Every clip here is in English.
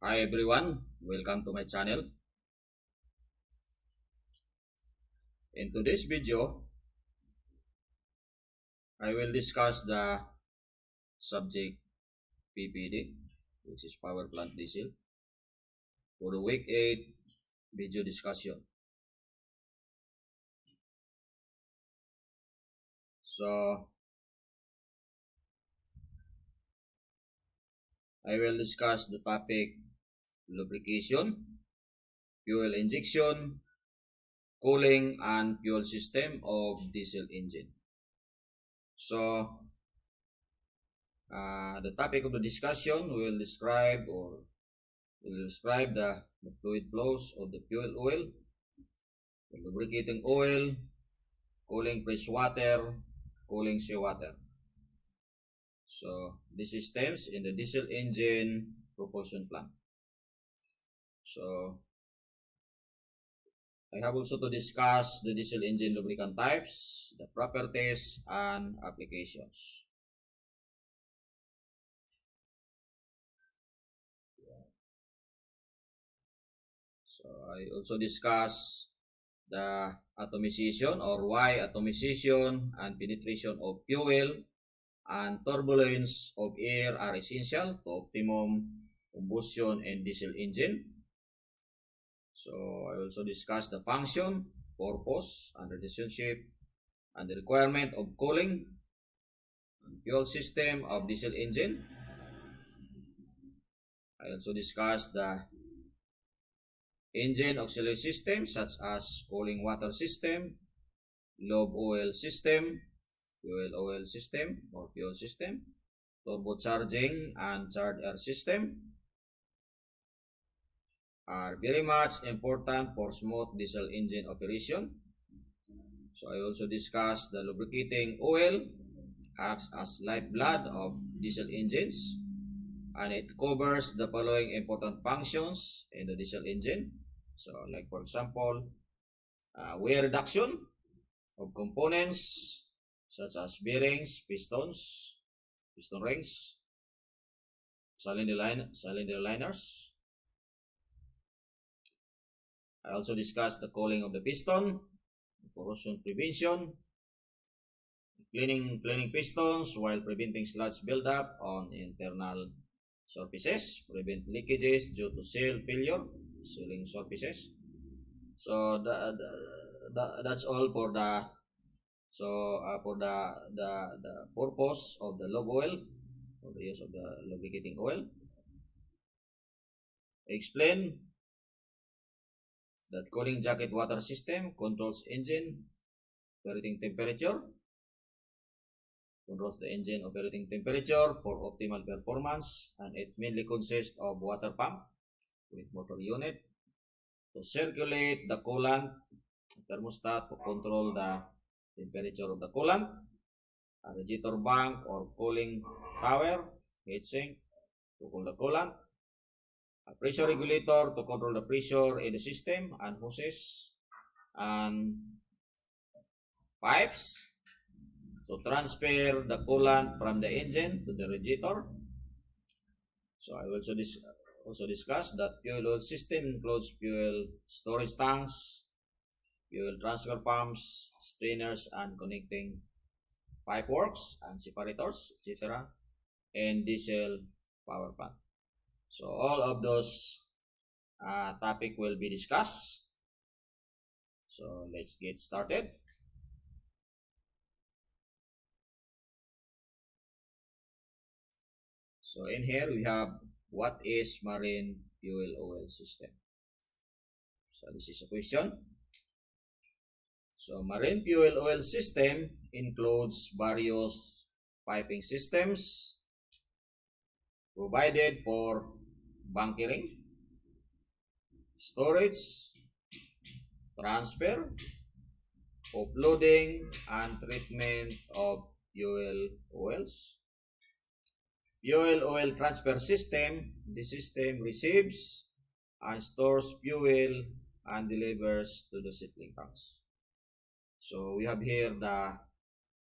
Hi everyone, welcome to my channel. In today's video, I will discuss the subject PPD, which is power plant diesel, for the week 8 video discussion. So, I will discuss the topic lubrication, fuel injection, cooling, and fuel system of diesel engine. So, the topic of the discussion will describe the fluid flows of the fuel oil, the lubricating oil, cooling fresh water, cooling seawater. So, the systems in the diesel engine propulsion plant. So, I have also to discuss the diesel engine lubricant types, the properties, and applications. So, I also discuss the atomization or why atomization and penetration of fuel and turbulence of air are essential to optimum combustion in diesel engine. So I also discuss the function, purpose, and relationship and the requirement of cooling and fuel system of diesel engine. I also discuss the engine auxiliary system such as cooling water system, lube oil system, fuel oil system or fuel system, turbocharging and charged air system are very much important for smooth diesel engine operation. So I also discuss the lubricating oil acts as lifeblood of diesel engines, and it covers the following important functions in the diesel engine. So like for example, wear reduction of components such as bearings, pistons, piston rings, cylinder liners. I also discussed the cooling of the piston, corrosion prevention, cleaning pistons while preventing sludge buildup on internal surfaces, prevent leakages due to seal failure, sealing surfaces. So that's all for the purpose of the lube oil, for the use of the lubricating oil. Explain that cooling jacket water system controls the engine operating temperature for optimal performance, and it mainly consists of water pump with motor unit to circulate the coolant, thermostat to control the temperature of the coolant, a radiator bank or cooling tower, heatsink to cool the coolant, a pressure regulator to control the pressure in the system, and hoses and pipes to transfer the coolant from the engine to the radiator. So I will also discuss that fuel oil system includes fuel storage tanks, fuel transfer pumps, strainers and connecting pipeworks and separators, etc. and diesel power plant. So all of those topic will be discussed. So let's get started. So in here we have what is marine fuel oil system. So this is a question. So marine fuel oil system includes various piping systems provided for bunkering, storage, transfer, offloading, and treatment of fuel oils. Fuel oil transfer system, the system receives and stores fuel and delivers to the settling tanks. So we have here the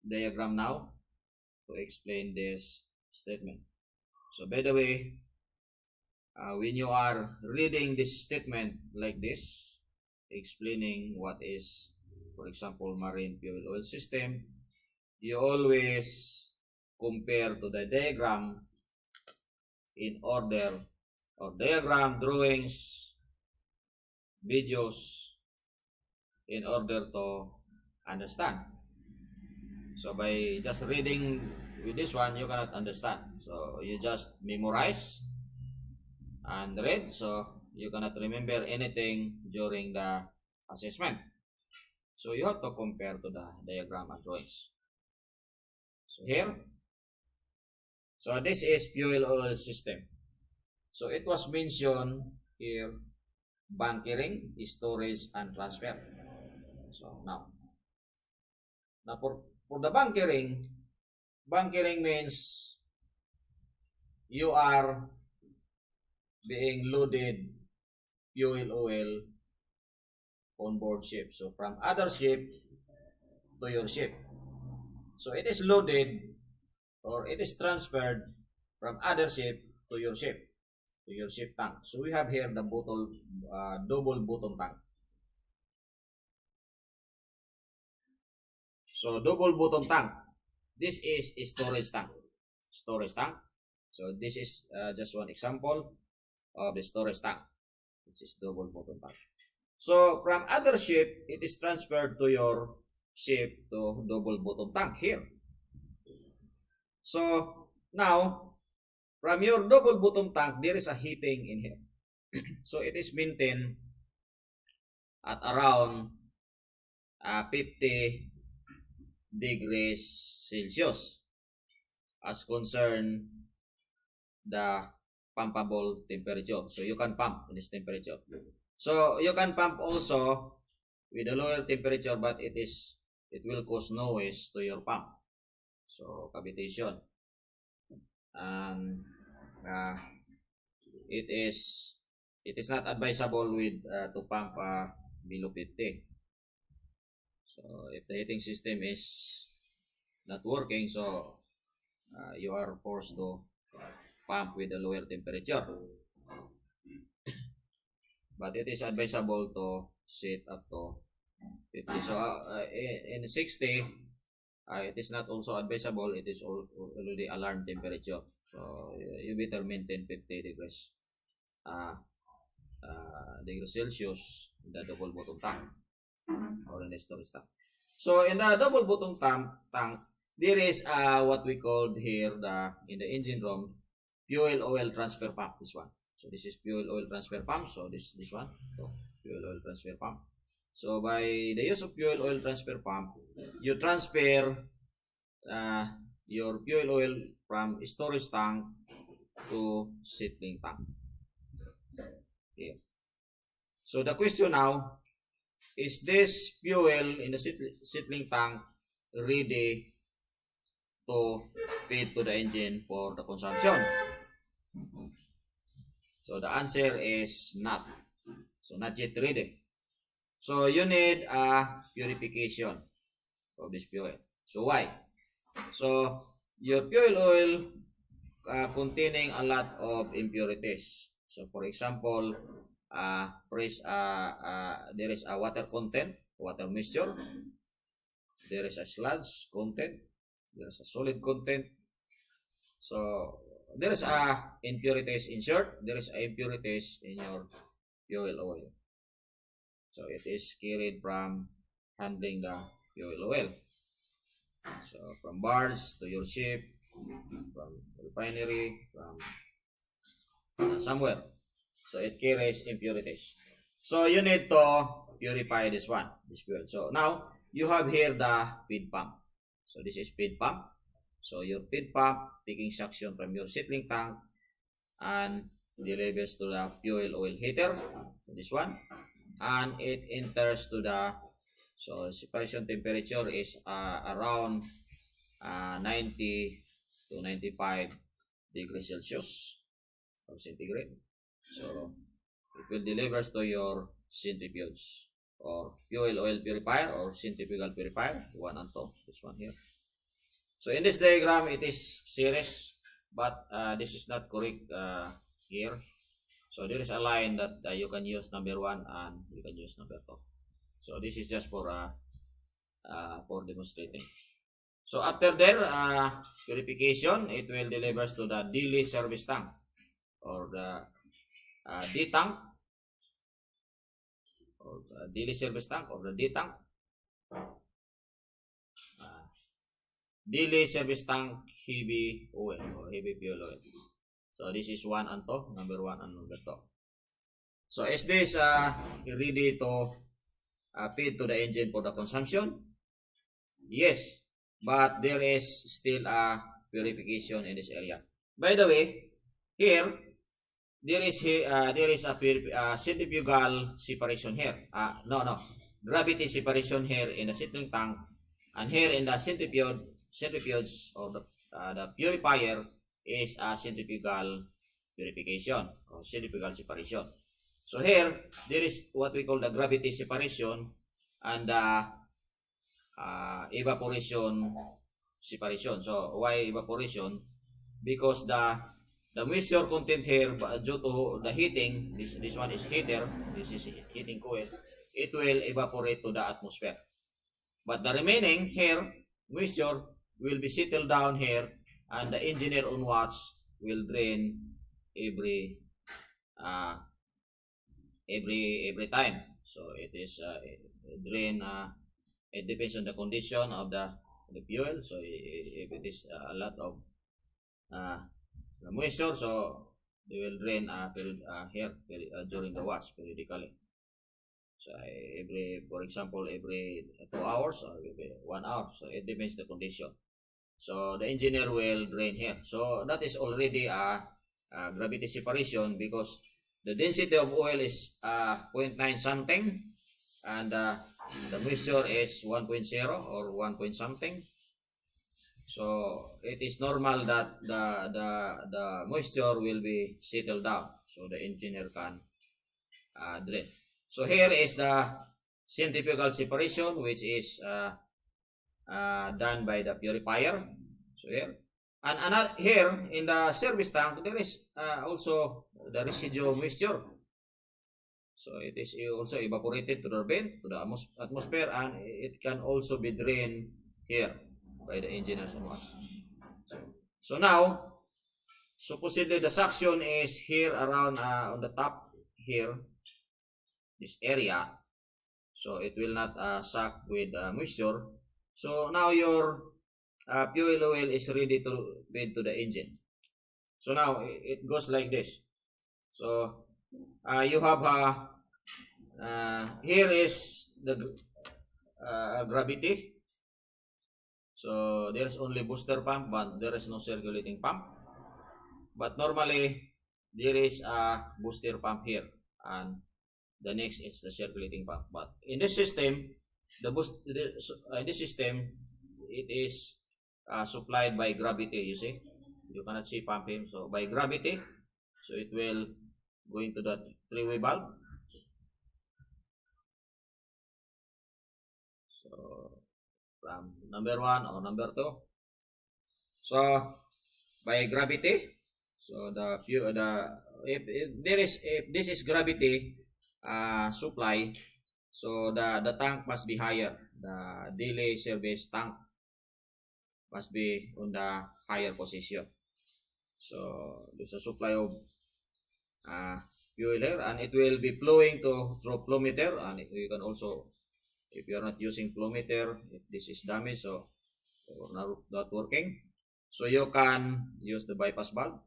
diagram now to explain this statement. So by the way, when you are reading this statement like this, explaining what is, for example, marine fuel oil system, you always compare to the diagram in order, or diagram, drawings, videos, in order to understand. So by just reading with this one, you cannot understand. So you just memorize and read, so you cannot remember anything during the assessment. So you have to compare to the diagram and drawings. So here, so this is fuel oil system. So it was mentioned here, bunkering, storage, and transfer. So now for the bunkering means you are being loaded fuel oil on board ship. So from other ship to your ship. So it is loaded or it is transferred from other ship to your ship tank. So we have here the bottle, double bottom tank. So double bottom tank. This is a storage tank. So this is just one example of the storage tank. This is double bottom tank. So from other ship, it is transferred to your ship to double bottom tank here. So now, from your double bottom tank, there is a heating in here. So it is maintained at around 50 degrees Celsius as concern the pumpable temperature. So you can pump in this temperature. So you can pump also with a lower temperature, but it will cause noise to your pump. So cavitation, and it is not advisable with to pump below 50. So if the heating system is not working, so you are forced to pump with a lower temperature. But it is advisable to set up to 50. So in 60, it is not also advisable. It is already alarm temperature. So you better maintain 50 degrees Celsius in the double bottom tank or in the storage tank. So in the double bottom tank, there is what we called here in the engine room, fuel oil transfer pump. This one. So this is fuel oil transfer pump. So this one. So fuel oil transfer pump. So by the use of fuel oil transfer pump, you transfer your fuel oil from storage tank to settling tank. Here. So the question now, is this fuel in the settling tank ready to feed to the engine for the consumption? So the answer is not. So not yet ready. So you need a purification of this fuel. So why? So your fuel oil containing a lot of impurities. So for example, there is a water content, water mixture. There is a sludge content. There is a solid content. So there is impurities in short. There is impurities in your fuel oil. So it is carried from handling the fuel oil. So from barge to your ship, from refinery, from somewhere. So it carries impurities. So you need to purify this fuel. So now you have here the feed pump. So this is feed pump. So your feed pump taking suction from your settling tank and delivers to the fuel oil heater. So this one. And it enters to so separation temperature is around 90 to 95 degrees Celsius or centigrade. So it will deliver to your centrifuge or fuel oil purifier or centrifugal purifier, 1 and 2, this one here. So in this diagram, it is series, but this is not correct here. So there is a line that you can use number 1 and you can use number 2. So this is just for demonstrating. So after there, purification, it will delivers to the daily service tank or the D tank or the daily service tank or the D tank. Daily service tank heavy oil or heavy fuel oil. So this is 1 and 2, number 1 and number 2. So is this ready to feed to the engine for the consumption? Yes, but there is still a purification in this area. By the way, here there is a centrifugal separation here. No, gravity separation here in the settling tank, and here in the centrifuge or the purifier is a centrifugal purification or centrifugal separation. So here there is what we call the gravity separation and the evaporation separation. So why evaporation? Because the moisture content here due to the heating, this one is heater, this is heating coil, it will evaporate to the atmosphere. But the remaining here, moisture will be settled down here, and the engineer on watch will drain every time. So it is drain. It depends on the condition of the fuel. So if it is a lot of moisture, so they will drain here during the wash periodically. So for example, every 2 hours or every 1 hour. So it depends the condition. So the engineer will drain here. So that is already a gravity separation because the density of oil is 0.9 something, and the moisture is 1.0 or 1 point something. So it is normal that the moisture will be settled down, so the engineer can drain. So here is the centrifugal separation, which is done by the purifier. So here, and another here in the service tank, there is also the residual moisture. So it is also evaporated to the vent, to the atmosphere, and it can also be drained here by the engineers on watch. So now, supposedly the suction is here around on the top here, this area. So it will not suck with moisture. So now your fuel oil is ready to feed to the engine. So now it goes like this. So you have here is the gravity. So there is only booster pump, but there is no circulating pump. But normally there is a booster pump here, and the next is the circulating pump. But in this system, this system, it is supplied by gravity. You see, you cannot see pumping, so by gravity, so it will go into the three-way valve. So from number 1 or number 2. So by gravity, so if this is gravity supply, so the tank must be higher. The daily service tank must be on the higher position. So there's a supply of fuel here, and it will be flowing through flow meter, and you can also, if you are not using flow meter, if this is damaged, so not working, so you can use the bypass valve.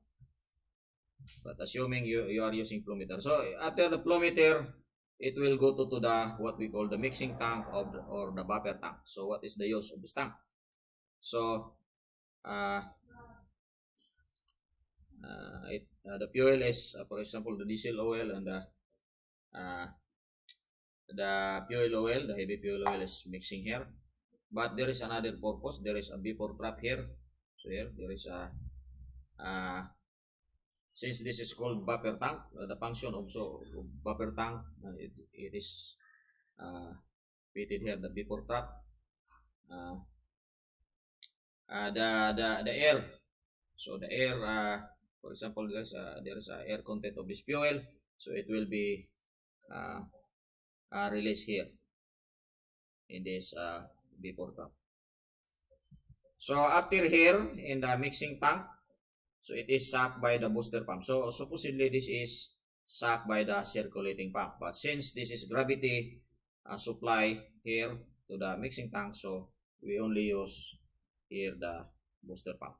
But assuming you are using flow meter, so after the flow meter, it will go to the what we call the mixing tank or the buffer tank. So what is the use of this tank? So the fuel is for example the diesel oil, and the fuel oil, the heavy fuel oil is mixing here. But there is another purpose. There is a before trap here. So here there is a since this is called buffer tank, the function also of buffer tank, it is fitted here, the before trap. The air, so the air, for example, there is a air content of this fuel, So it will be uh, released here in this before cup. So after here in the mixing tank, so it is sucked by the booster pump. So supposedly this is sucked by the circulating pump. But since this is gravity supply here to the mixing tank, so we only use here the booster pump.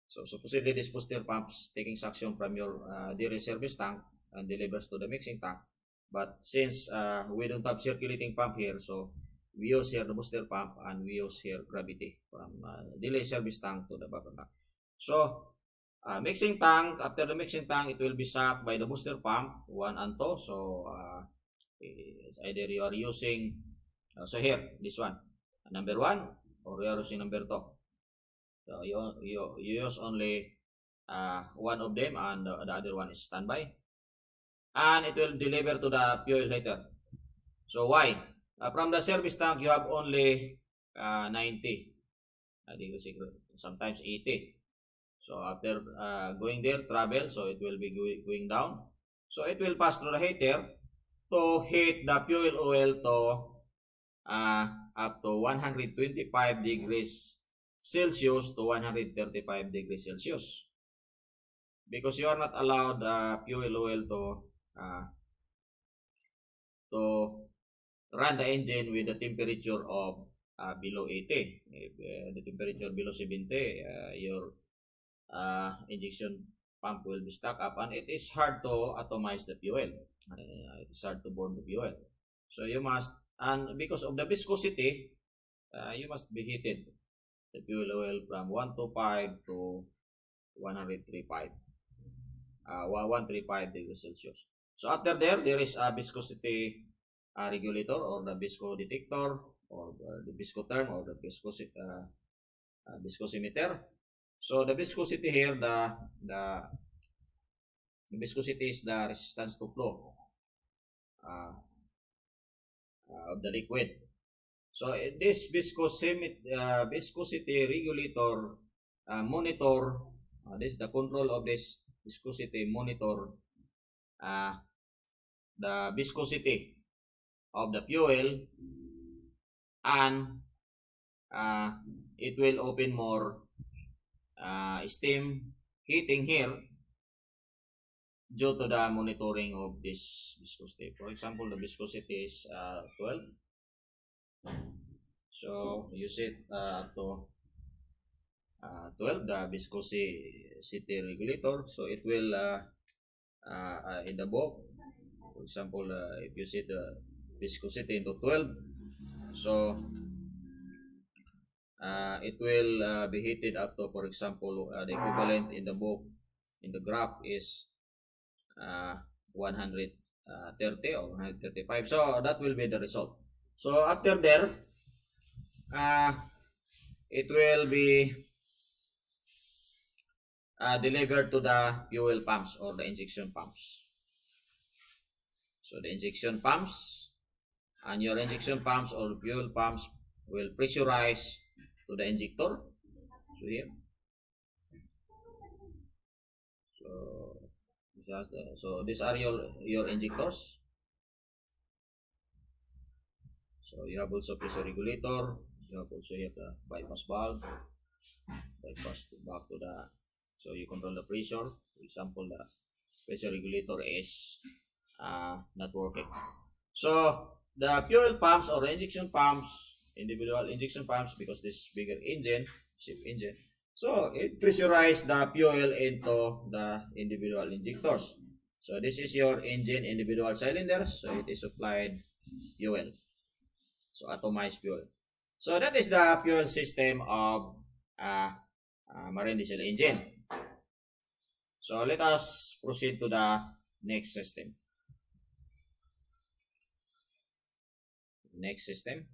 So supposedly this booster pumps taking suction from your dairy service tank and delivers to the mixing tank. But since we don't have circulating pump here, so we use here the booster pump and we use here gravity from dairy service tank to the buffer tank. So mixing tank, after the mixing tank, it will be sucked by the booster pump 1 and 2. So it's either you are using, so here, this one, number 1, or you are using number 2. So you use only one of them and the other one is standby. And it will deliver to the fuel heater. So why? From the service tank, you have only 90. I think sometimes 80. So after going there, travel, so it will be going down. So it will pass through the heater to heat the fuel oil to up to 125 degrees Celsius to 135 degrees Celsius. Because you are not allowed fuel oil to run the engine with the temperature of below 80. If the temperature below 70, your injection pump will be stuck up and it is hard to atomize the fuel. It is hard to burn the fuel. So you must, and because of the viscosity, you must be heated the fuel oil from 125 to 135. 135 degrees Celsius. So after there is a viscosity regulator or the visco detector or the viscotherm or the viscosimeter. So the viscosity here, the viscosity is the resistance to flow of the liquid. So this viscosity regulator monitor, this is the control of this viscosity monitor the viscosity of the fuel, and it will open more steam heating here due to the monitoring of this viscosity. For example, the viscosity is 12. So you set to 12, the viscosity regulator. So it will in the book, for example, if you set the viscosity into 12, so it will be heated up to, for example, the equivalent in the book, in the graph is 130 or 135. So that will be the result. So after there, it will be delivered to the fuel pumps or the injection pumps. So the injection pumps and your injection pumps or fuel pumps will pressurize to the injector. So here. So these are your injectors. So you have also pressure regulator. You have also here the bypass valve. Bypass back to the, so you control the pressure. For example, the pressure regulator is not working. So the fuel pumps or injection pumps, individual injection pumps, because this bigger engine, ship engine, so it pressurizes the fuel into the individual injectors. So this is your engine individual cylinders. So it is supplied fuel. So atomized fuel. So that is the fuel system of marine diesel engine. So let us proceed to the next system. Next system.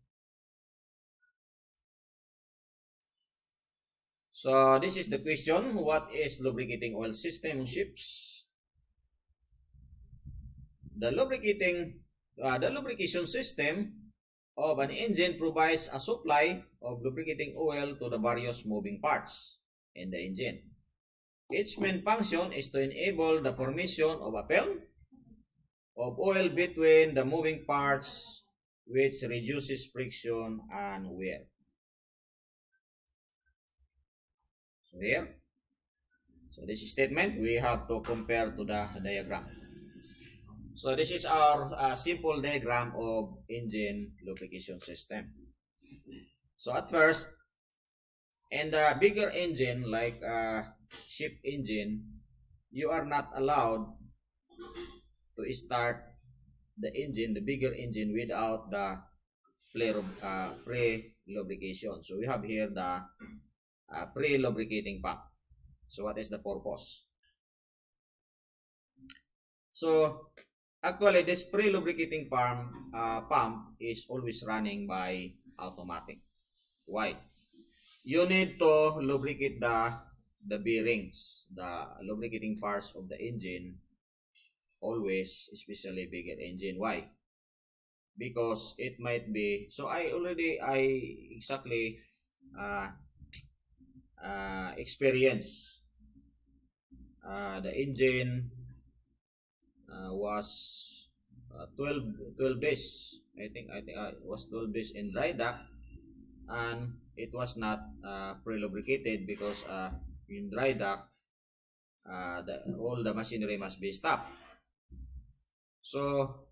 So this is the question: what is lubricating oil system on ships? The lubrication system of an engine provides a supply of lubricating oil to the various moving parts in the engine. Its main function is to enable the formation of a film of oil between the moving parts, which reduces friction and wear. So here, so this statement we have to compare to the diagram. So this is our simple diagram of engine lubrication system. So at first, in the bigger engine like a ship engine, you are not allowed to start the engine, the bigger engine, without the pre-lubrication. So we have here the pre-lubricating pump. So what is the purpose? So actually, this pre-lubricating pump is always running by automatic. Why? You need to lubricate the bearings, the lubricating parts of the engine, always, especially bigger engine. Why? Because it might be, so I exactly uh, experience the engine was 12 days. I think it was 12 days in dry dock, and it was not pre-lubricated because in dry dock all the machinery must be stopped. So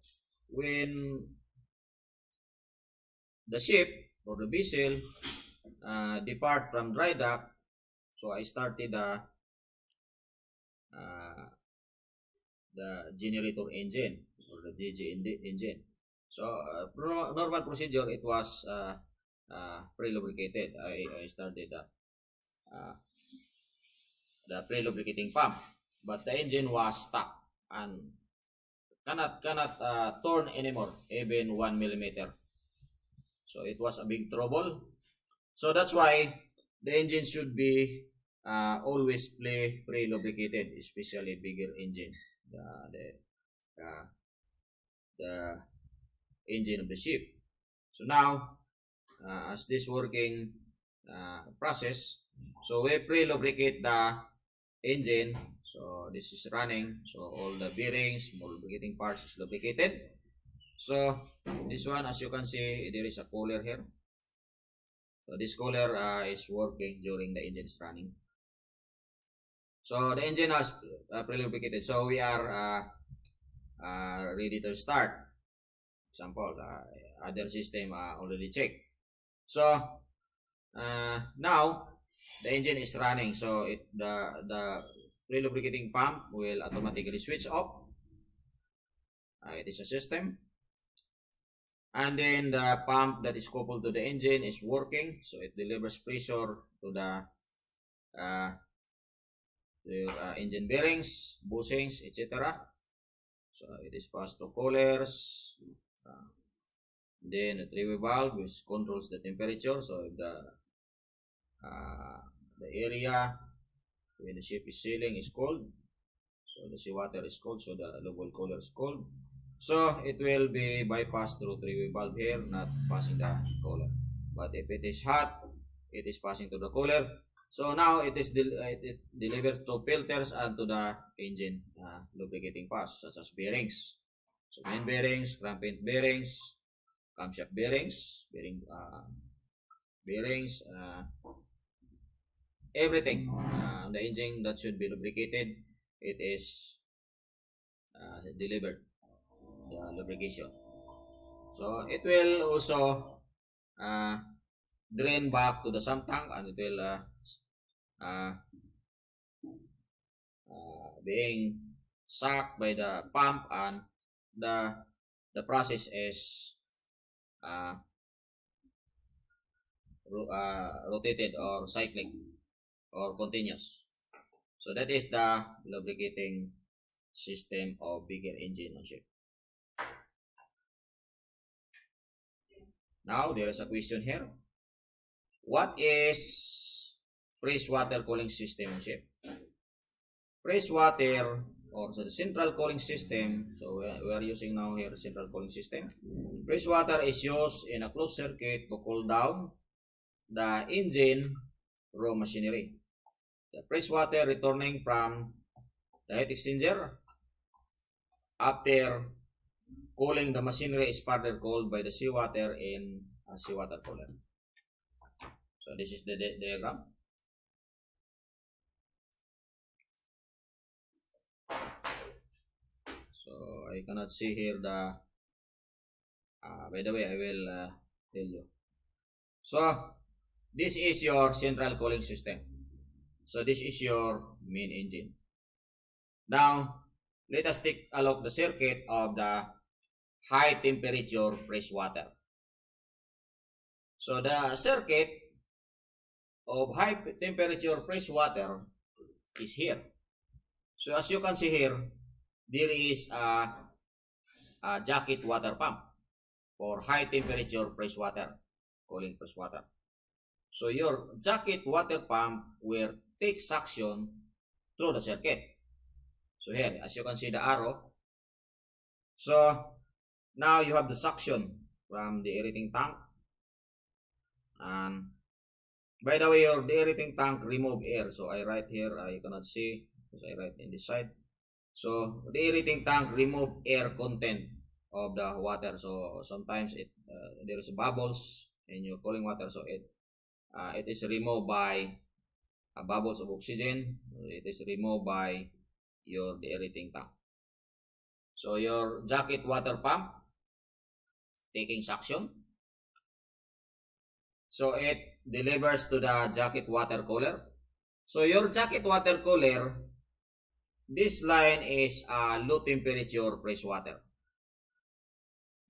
when the ship or the vessel depart from dry dock, so I started the generator engine or the DG engine. So normal procedure, it was pre-lubricated. I started the pre-lubricating pump, but the engine was stuck and cannot turn anymore, even 1 millimeter. So it was a big trouble. So that's why the engine should be always pre-lubricated, especially bigger engine, uh, the engine of the ship. So now, as this working process, so we pre-lubricate the engine. So this is running, so all the bearings, more lubricating parts is lubricated. So this one, as you can see, there is a cooler here. So this cooler is working during the engine is running. So the engine has pre-lubricated. So we are ready to start. Example, other system already checked. So now the engine is running. So the pre-lubricating pump will automatically switch off. It is a system. And then the pump that is coupled to the engine is working, so it delivers pressure to the engine bearings, bushings, etc. So it is passed through coolers. Then the three-way valve, which controls the temperature. So if the area where the ship is sailing is cold, so the seawater is cold, so the low cooler is cold. So it will be bypassed through three-way valve here, not passing the cooler. But if it is hot, it is passing to the cooler. So now it is it delivers to filters and to the engine lubricating parts, such as bearings. So main bearings, crankpin bearings, camshaft bearings, bearings, everything the engine that should be lubricated, it is delivered the lubrication. So it will also drain back to the sump tank, and it will being sucked by the pump, and the process is rotated or cyclic or continuous. So that is the lubricating system of bigger engine on ship. Now there is a question here. What is freshwater cooling system on ship? Freshwater, or so the central cooling system, so we are using now here central cooling system. Freshwater is used in a closed circuit to cool down the engine raw machinery. The fresh water returning from the heat exchanger after cooling the machinery is further cooled by the seawater in a seawater cooler. So this is the diagram. So I cannot see here the, by the way, I will tell you. So this is your central cooling system. So this is your main engine. Now, let us take a look at the circuit of the high temperature fresh water. So the circuit of high temperature fresh water is here. So as you can see here, there is a jacket water pump for high temperature fresh water, cooling fresh water. So your jacket water pump will take suction through the circuit. So here, as you can see the arrow. So now you have the suction from the aerating tank. And by the way, your aerating tank remove air. So I write here, you cannot see because I write in this side. So the aerating tank remove air content of the water. So sometimes there is bubbles in your cooling water. So it is removed by bubbles of oxygen. It is removed by your aerating tank. So your jacket water pump taking suction. So it delivers to the jacket water cooler. So your jacket water cooler, this line is low temperature fresh water.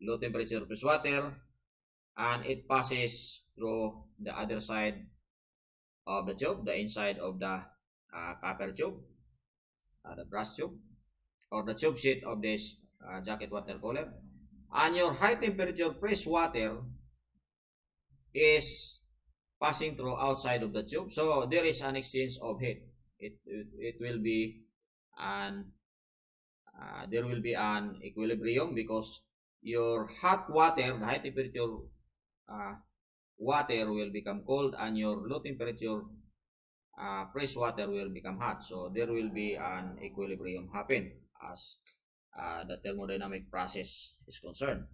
Low temperature fresh water, and it passes through the other side of the tube, the inside of the copper tube, the brass tube, or the tube sheet of this jacket water cooler. And your high temperature fresh water is passing through outside of the tube. So there is an exchange of heat. It will be there will be an equilibrium because your hot water, the high temperature water will become cold, and your low temperature fresh water will become hot. So there will be an equilibrium happen as the thermodynamic process is concerned.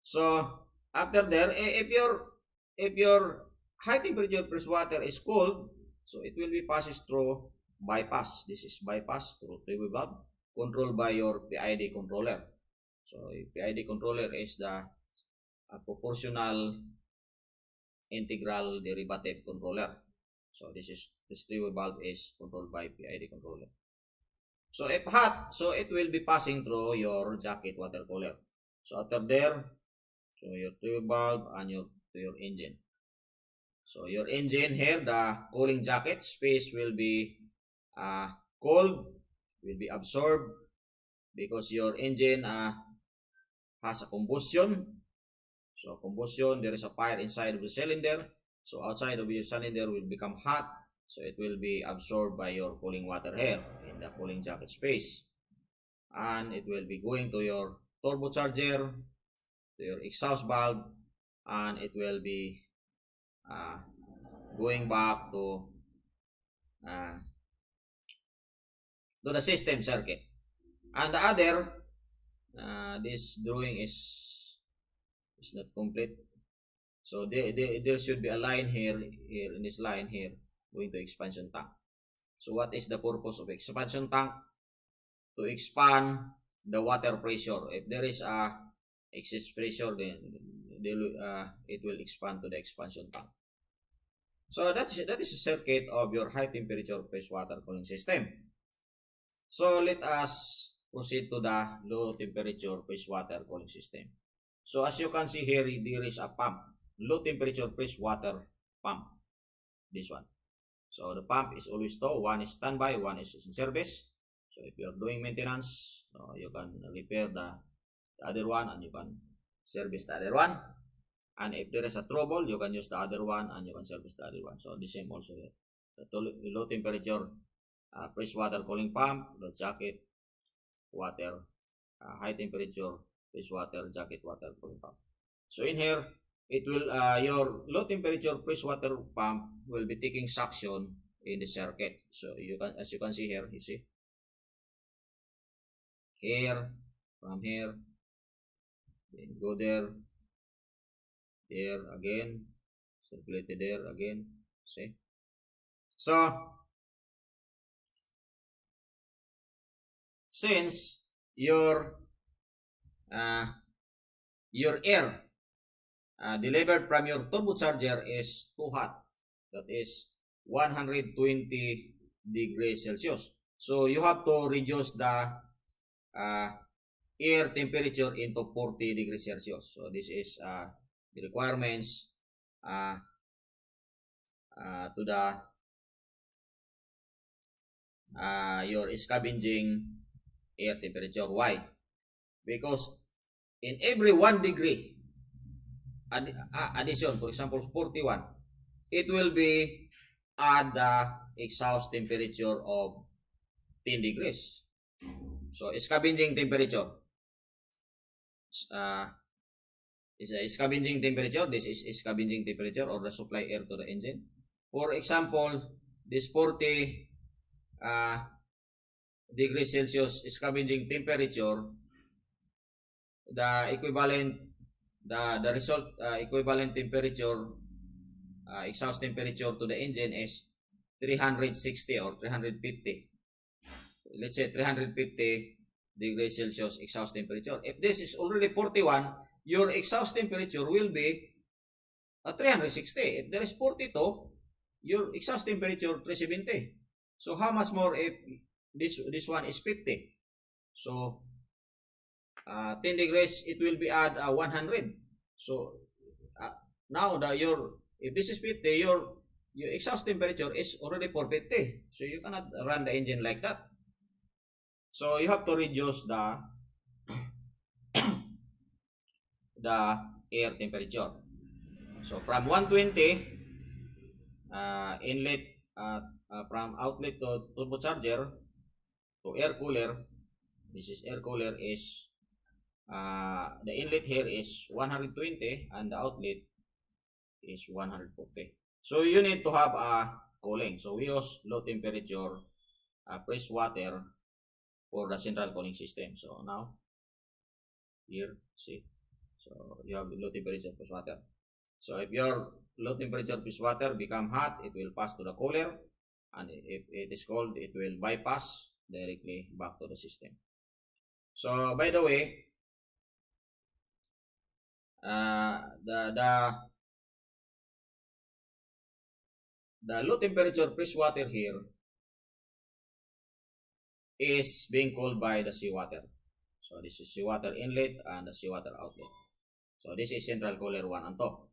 So after there, if your high temperature fresh water is cold, so it will be passes through bypass. This is bypass through three-way valve controlled by your PID controller. So PID controller is the proportional integral derivative controller. So this three-way valve is controlled by PID controller. So if hot, so it will be passing through your jacket water cooler. So after there, so your three-way valve and your engine. So your engine here, the cooling jacket space will be cold, will be absorbed because your engine has a combustion. So combustion, there is a fire inside of the cylinder. So outside of your cylinder will become hot. So it will be absorbed by your cooling water here in the cooling jacket space. And it will be going to your turbocharger, to your exhaust valve, and it will be going back to the system circuit. And the other, this drawing is not complete. So there should be a line here in this line here going to expansion tank. So what is the purpose of expansion tank? To expand the water pressure. If there is a excess pressure, then it will expand to the expansion tank. So that is a circuit of your high temperature fresh water cooling system. So let us proceed to the low temperature fresh water cooling system. So as you can see here, there is a pump, low temperature fresh water pump, this one. So the pump is always two, one is standby, one is in service. So if you are doing maintenance, you can repair the other one and you can service the other one. And if there is a trouble, you can use the other one and you can service the other one. So the same also here. The low temperature fresh water cooling pump, the jacket water, high temperature fresh water jacket water cooling pump. So in here, it will your low temperature fresh water pump will be taking suction in the circuit. So you can, as you can see here, you see here, from here, then go there again, circulated there again. See, so since your air delivered from your turbocharger is too hot, that is 120 degrees Celsius, so you have to reduce the air temperature into 40 degrees Celsius. So this is the requirements to the your scavenging air temperature. Why? Because in every 1 degree addition, for example 41, it will be add the exhaust temperature of 10 degrees. So scavenging temperature is a scavenging temperature. This is scavenging temperature, or the supply air to the engine. For example, this 40 degrees Celsius scavenging temperature, the equivalent, the result equivalent temperature, exhaust temperature to the engine is 360 or 350. Let's say 350 degrees Celsius exhaust temperature. If this is already 41, your exhaust temperature will be 360. If there is 42, your exhaust temperature 370. So how much more if this one is 50? So 10 degrees, it will be at 100. So now if this is 50, your exhaust temperature is already 450. So you cannot run the engine like that. So you have to reduce the air temperature. So from 120 inlet from outlet to turbocharger to air cooler, this is air cooler, is the inlet here is 120 and the outlet is 140. So you need to have a cooling. So we use low temperature press water for the central cooling system. So now here, see, so you have low temperature press water. So if your low temperature press water become hot, it will pass to the cooler, and if it is cold, it will bypass directly back to the system. So by the way, the low temperature press water here is being cooled by the seawater. So this is seawater inlet and the seawater outlet. So this is central cooler 1 and 2.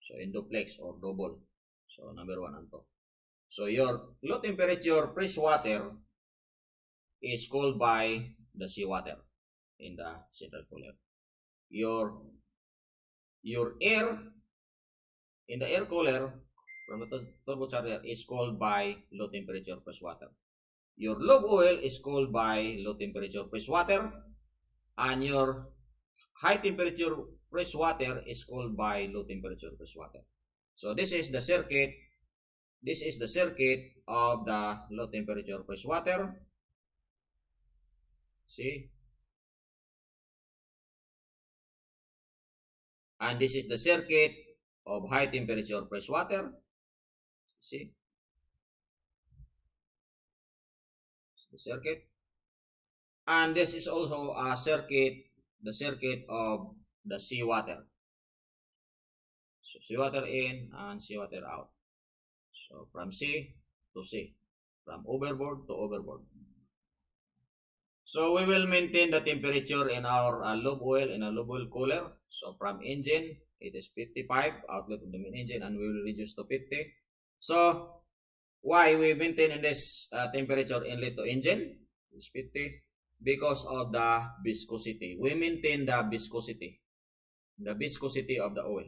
So in duplex or double. So number 1 and 2. So your low temperature press water is cooled by the seawater in the central cooler. Your air in the air cooler from the turbocharger is cooled by low temperature press water. Your lube oil is cooled by low temperature press water, and your high temperature press water is cooled by low temperature press water. So this is the circuit. This is the circuit of the low temperature press water. See? And this is the circuit of high temperature press water. See? The circuit. And this is also a circuit, the circuit of the seawater. So seawater in and seawater out. So from sea to sea, from overboard to overboard. So we will maintain the temperature in our lube oil in a lube oil cooler. So from engine, it is 55, outlet of the main engine, and we will reduce to 50. So why we maintain in this temperature inlet to engine is 50? Because of the viscosity. We maintain the viscosity of the oil.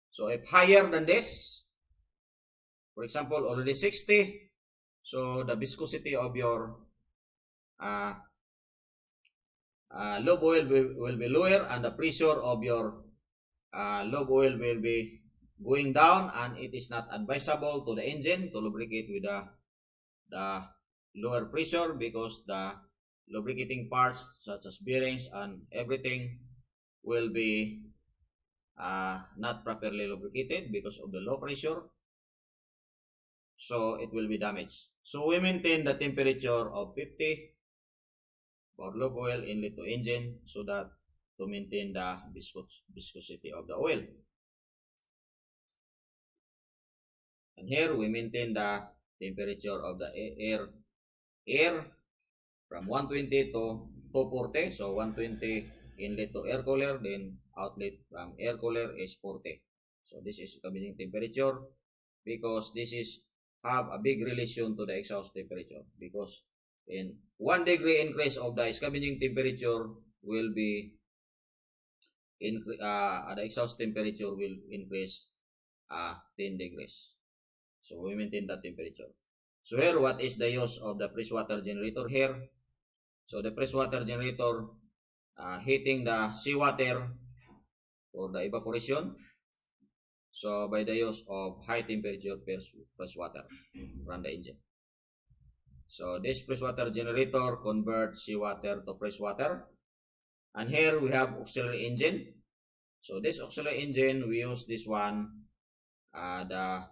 So if higher than this, for example, already 60, so the viscosity of your lube oil will be lower, and the pressure of your lube oil will be going down, and it is not advisable to the engine to lubricate with the lower pressure, because the lubricating parts such as bearings and everything will be not properly lubricated because of the low pressure, so it will be damaged. So we maintain the temperature of 50 for lube oil inlet to engine, so that to maintain the viscosity of the oil. And here we maintain the temperature of the air from 120 to 240. So 120 inlet to air cooler, then outlet from air cooler is 40. So this is combustion temperature, because this is have a big relation to the exhaust temperature, because in 1 degree increase of the scavenging temperature will be the exhaust temperature will increase 10 degrees. So we maintain that temperature. So here, what is the use of the freshwater generator here? So the freshwater generator heating the seawater for the evaporation. So by the use of high temperature freshwater from the engine. So this freshwater generator converts seawater to freshwater. And here we have auxiliary engine. So this auxiliary engine, we use this one, the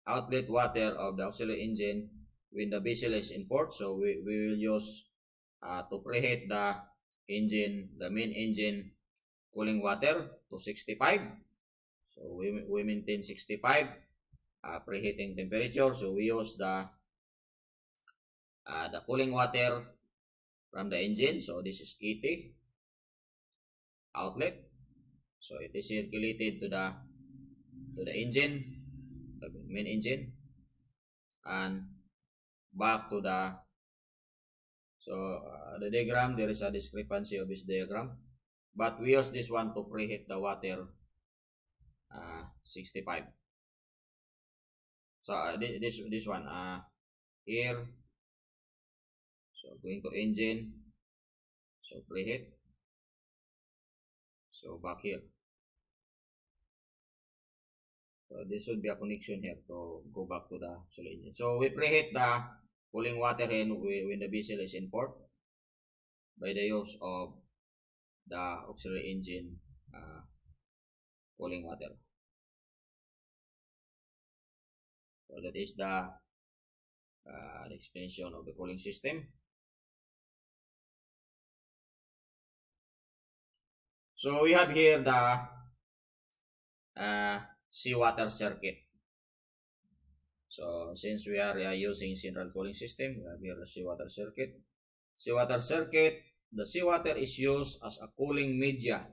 outlet water of the auxiliary engine when the vessel is in port. So we will use to preheat the engine, the main engine cooling water to 65. So we maintain 65 preheating temperature. So we use the cooling water from the engine. So this is 80 outlet. So it is circulated to the engine, the main engine, and back to the the diagram. There is a discrepancy of this diagram, but we use this one to preheat the water 65. So this one here. So going to engine, so preheat, so back here. So this should be a connection here to go back to the auxiliary engine. So we preheat the cooling water when the vessel is in port by the use of the auxiliary engine cooling water. So that is the explanation of the cooling system. So we have here the seawater circuit. So since we are using central cooling system, we have here the seawater circuit. Seawater circuit, the seawater is used as a cooling media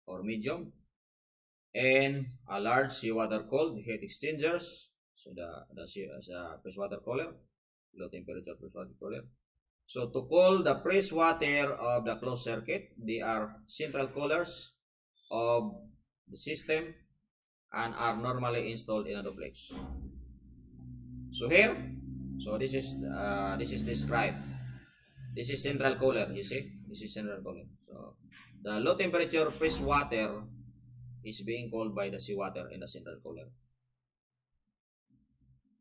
or medium, and a large seawater cooled heat exchangers. So the freshwater cooler, low temperature freshwater cooler. So to cool the fresh water of the closed circuit, they are central coolers of the system and are normally installed in a duplex. So here, so this is described. This is central cooler. You see, this is central cooler. So the low temperature fresh water is being cooled by the seawater in the central cooler.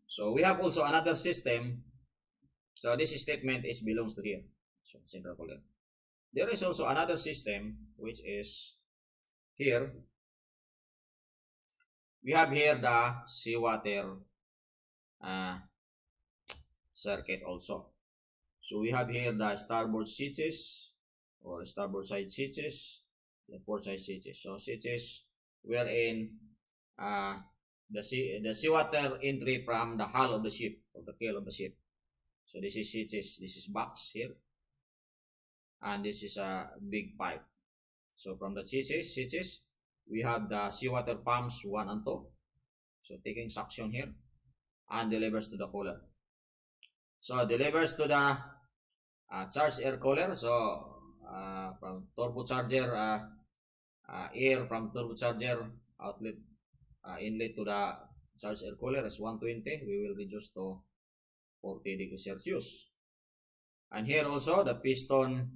So we have also another system. So this statement belongs to here, so central cooler. There is also another system which is here. We have here the seawater circuit also. So we have here the starboard switches or starboard side switches, the port side switches. So switches wherein the seawater entry from the hull of the ship, or the keel of the ship. So this is switches, this is box here, and this is a big pipe. So from the switches, we have the seawater pumps 1 and 2. So taking suction here and delivers to the cooler. So delivers to the charged air cooler. So from turbocharger, air from turbocharger outlet inlet to the charged air cooler is 120. We will reduce to 40 degrees Celsius. And here also the piston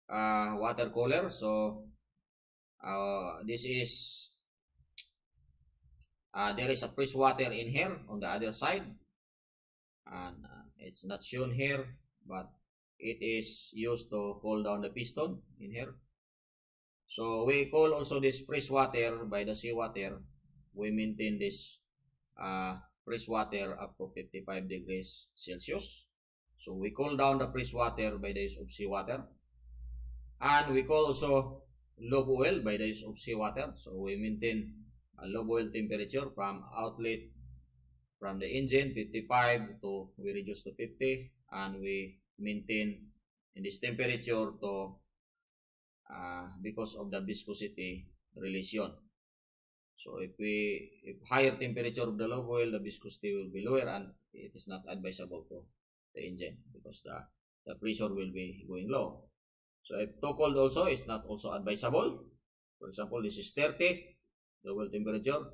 water cooler. So this is there is a fresh water in here on the other side, and it's not shown here, but it is used to cool down the piston in here. So we cool also this fresh water by the seawater. We maintain this fresh water up to 55 degrees Celsius. So we cool down the fresh water by the use of seawater. And we cool also lube oil by the use of seawater. So we maintain a lube oil temperature from outlet from the engine 55 to we reduce to 50, and we maintain in this temperature to because of the viscosity relation. So if higher temperature of the lube oil, the viscosity will be lower, and it is not advisable to the engine because the pressure will be going low. So if too cold also, it's not also advisable. For example, this is 30, the oil temperature.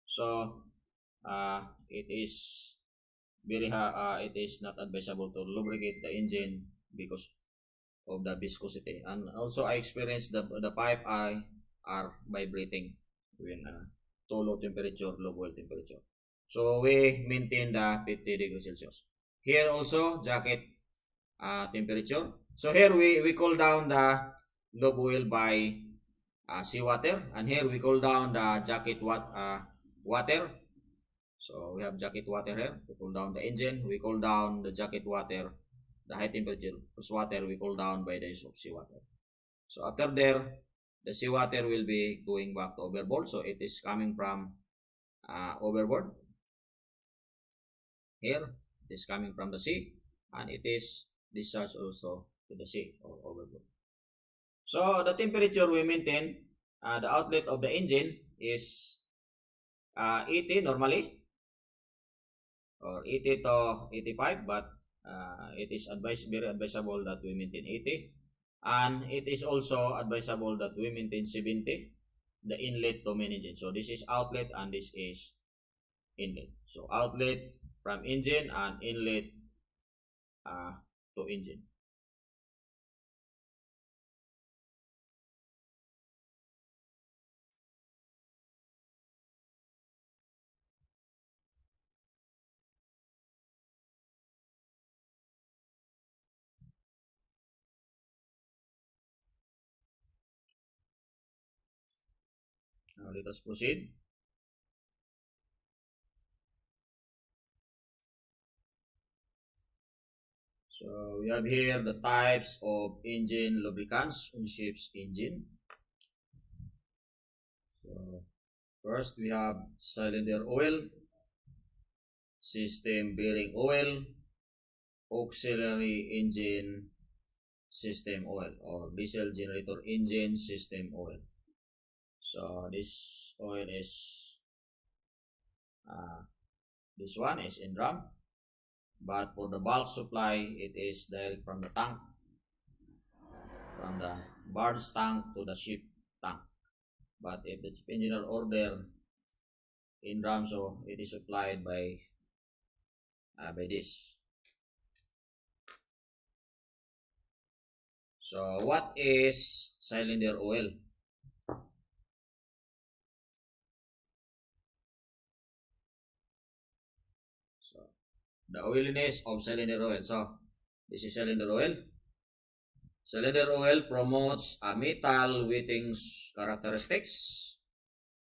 So it is it is not advisable to lubricate the engine because of the viscosity. And also I experienced the pipe are vibrating when too low temperature, low oil temperature. So we maintain the 50 degrees Celsius. Here also jacket temperature. So here we cool down the lube oil by seawater, and here we cool down the jacket water. So we have jacket water here to cool down the engine. We cool down the jacket water, the high temperature water we cool down by the use of seawater. So after there, the seawater will be going back to overboard. So it is coming from overboard. Here, it is coming from the sea, and it is discharged also to the sea or overboard. So the temperature we maintain, the outlet of the engine is 80 normally, or 80 to 85, but it is very advisable that we maintain 80, and it is also advisable that we maintain 70, the inlet to main engine. So this is outlet and this is inlet. So outlet from engine and inlet to engine. Now let us proceed. So we have here the types of engine lubricants on ship's engine. So first we have cylinder oil, system bearing oil, auxiliary engine system oil, or diesel generator engine system oil. So this oil is this one is in drum, but for the bulk supply it is direct from the tank, from the barge tank to the ship tank. But if the engineer order in drum, so it is supplied by this. So what is cylinder oil? So the oiliness of cylinder oil. So this is cylinder oil. Cylinder oil promotes a metal wetting characteristics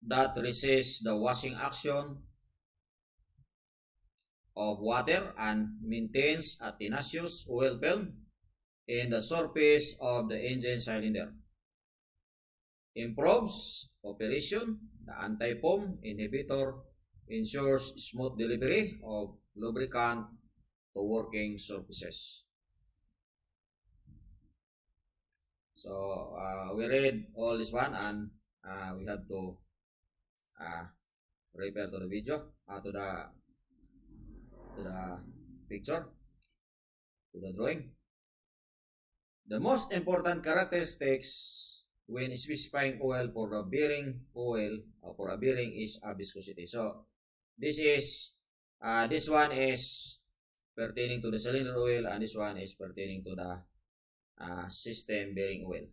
that resists the washing action of water and maintains a tenacious oil film in the surface of the engine cylinder. Improves operation. The anti-foam inhibitor ensures smooth delivery of lubricant to working surfaces. So we read all this one, and we have to refer to the video, to the picture, to the drawing. The most important characteristics when specifying oil for a bearing oil or for a bearing is viscosity. So this one is pertaining to the cylinder oil, and this one is pertaining to the system bearing oil.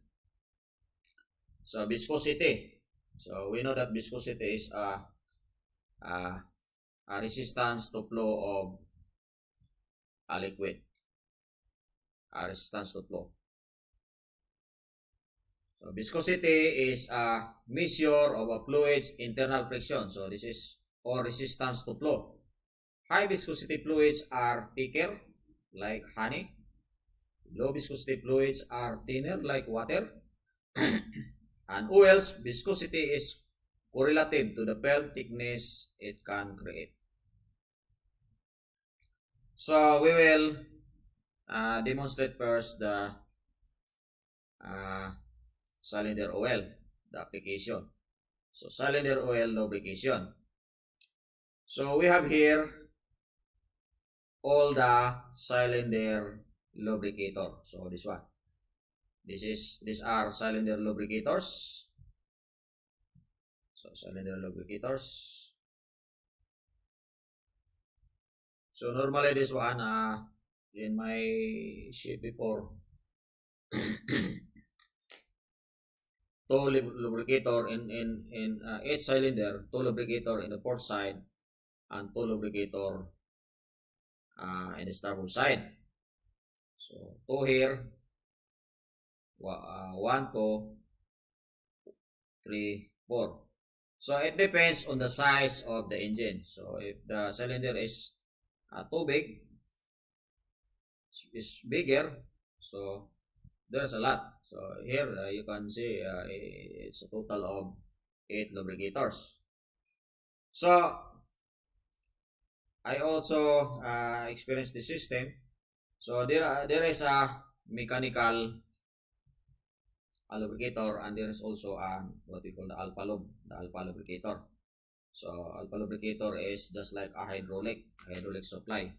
So viscosity. So we know that viscosity is a resistance to flow of a liquid. Resistance to flow. So viscosity is a measure of a fluid's internal friction. So this is or resistance to flow. High viscosity fluids are thicker like honey. Low viscosity fluids are thinner like water. And oil's viscosity is correlative to the felt thickness it can create. So we will demonstrate first the cylinder oil, the application. So cylinder oil lubrication. So we have here all the cylinder lubricator. So this one. These are cylinder lubricators. So cylinder lubricators. So normally this one in my sheet before two lubricator in each cylinder, two lubricator in the port side and two lubricator in the starboard side. So two here, 1, 2, 3, 4. So it depends on the size of the engine. So if the cylinder is too big, is bigger, so there's a lot. So here you can see it's a total of 8 lubricators. So I also experienced the system. So there is a mechanical lubricator, and there is also what we call the alpha lubricator. So alpha lubricator is just like a hydraulic supply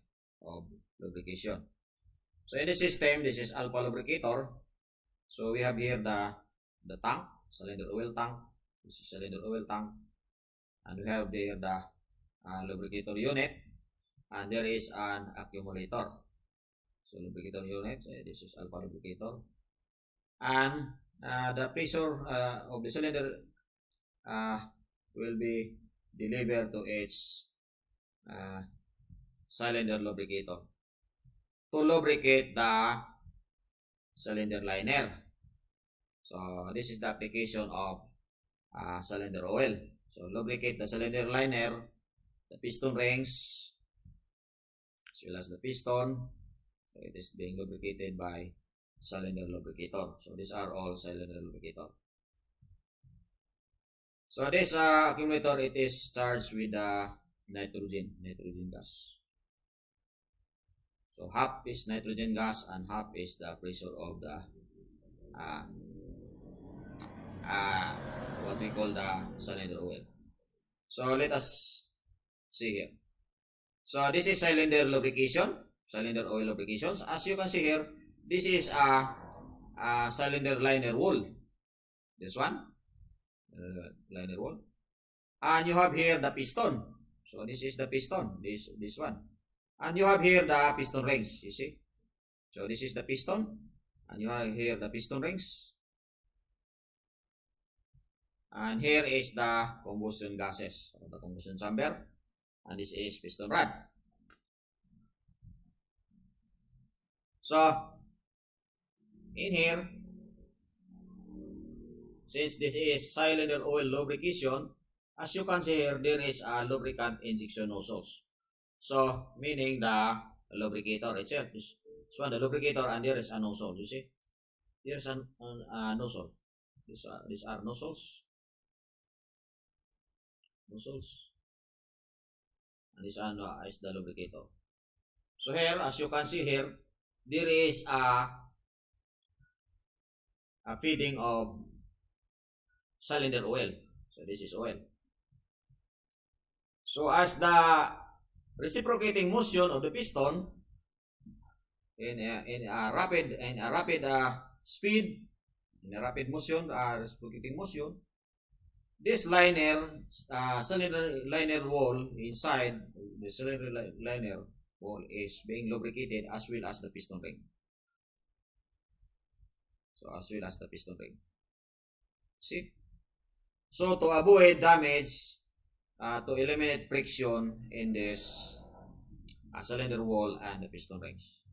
of lubrication. So in the system, this is alpha lubricator. So we have here the tank, cylinder oil tank. This is cylinder oil tank, and we have there the lubricator unit, and there is an accumulator. So lubricator unit, this is alpha lubricator, and the pressure of the cylinder will be delivered to its cylinder lubricator to lubricate the cylinder liner. So this is the application of cylinder oil. So lubricate the cylinder liner, the piston rings, as well as the piston. So it is being lubricated by cylinder lubricator. So these are all cylinder lubricator. So this accumulator, it is charged with nitrogen gas. So half is nitrogen gas and half is the pressure of the what we call the cylinder oil. So let us see here. So this is cylinder lubrication, cylinder oil lubrications. As you can see here, this is a cylinder liner wall. This one, liner wall, and you have here the piston. So this is the piston. This one, and you have here the piston rings. You see. So this is the piston, and you have here the piston rings, and here is the combustion gases, or the combustion chamber, and this is piston rod. So in here, since this is cylinder oil lubrication, as you can see here, there is a lubricant injection nozzles. So meaning the lubricator itself, this one, the lubricator, and there is a nozzle. You see, there's a nozzle. These are nozzles, and this one is the lubricator. So here, as you can see here, there is a feeding of cylinder oil. So this is oil. So as the reciprocating motion of the piston in a rapid speed, in a rapid motion, reciprocating motion, this cylinder liner wall inside the cylinder liner wall is being lubricated, as well as the piston ring. So as well as the piston ring. See? So to avoid damage to eliminate friction in this cylinder wall and the piston rings.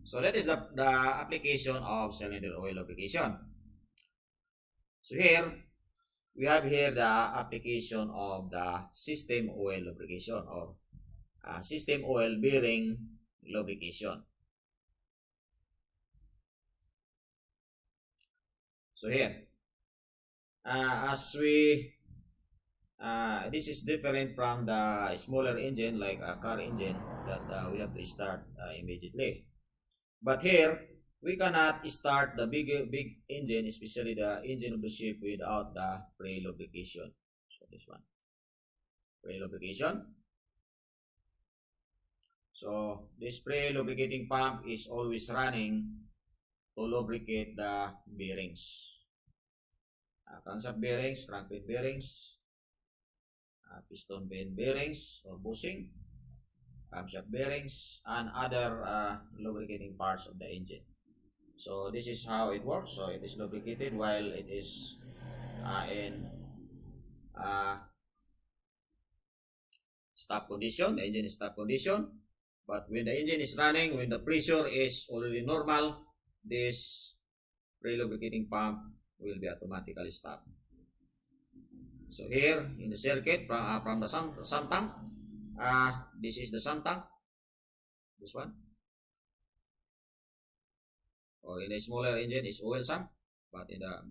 So that is the application of cylinder oil lubrication. So here, we have here the application of the system oil lubrication or system oil bearing lubrication. So here, as we this is different from the smaller engine like a car engine that we have to start immediately. But here, we cannot start the big engine, especially the engine of the ship, without the pre-lubrication. So this one, pre-lubrication. So this pre-lubricating pump is always running to lubricate the bearings. Crankshaft bearings, crankpin bearings, piston pin bearings or bushing, camshaft bearings, and other lubricating parts of the engine. So this is how it works. So it is lubricated while it is in stop condition. The engine is stop condition. But when the engine is running, when the pressure is already normal, this pre-lubricating pump will be automatically stopped. So here in the circuit from the sump tank, this is the sump tank, this one. Or in a smaller engine is oil sump, but in the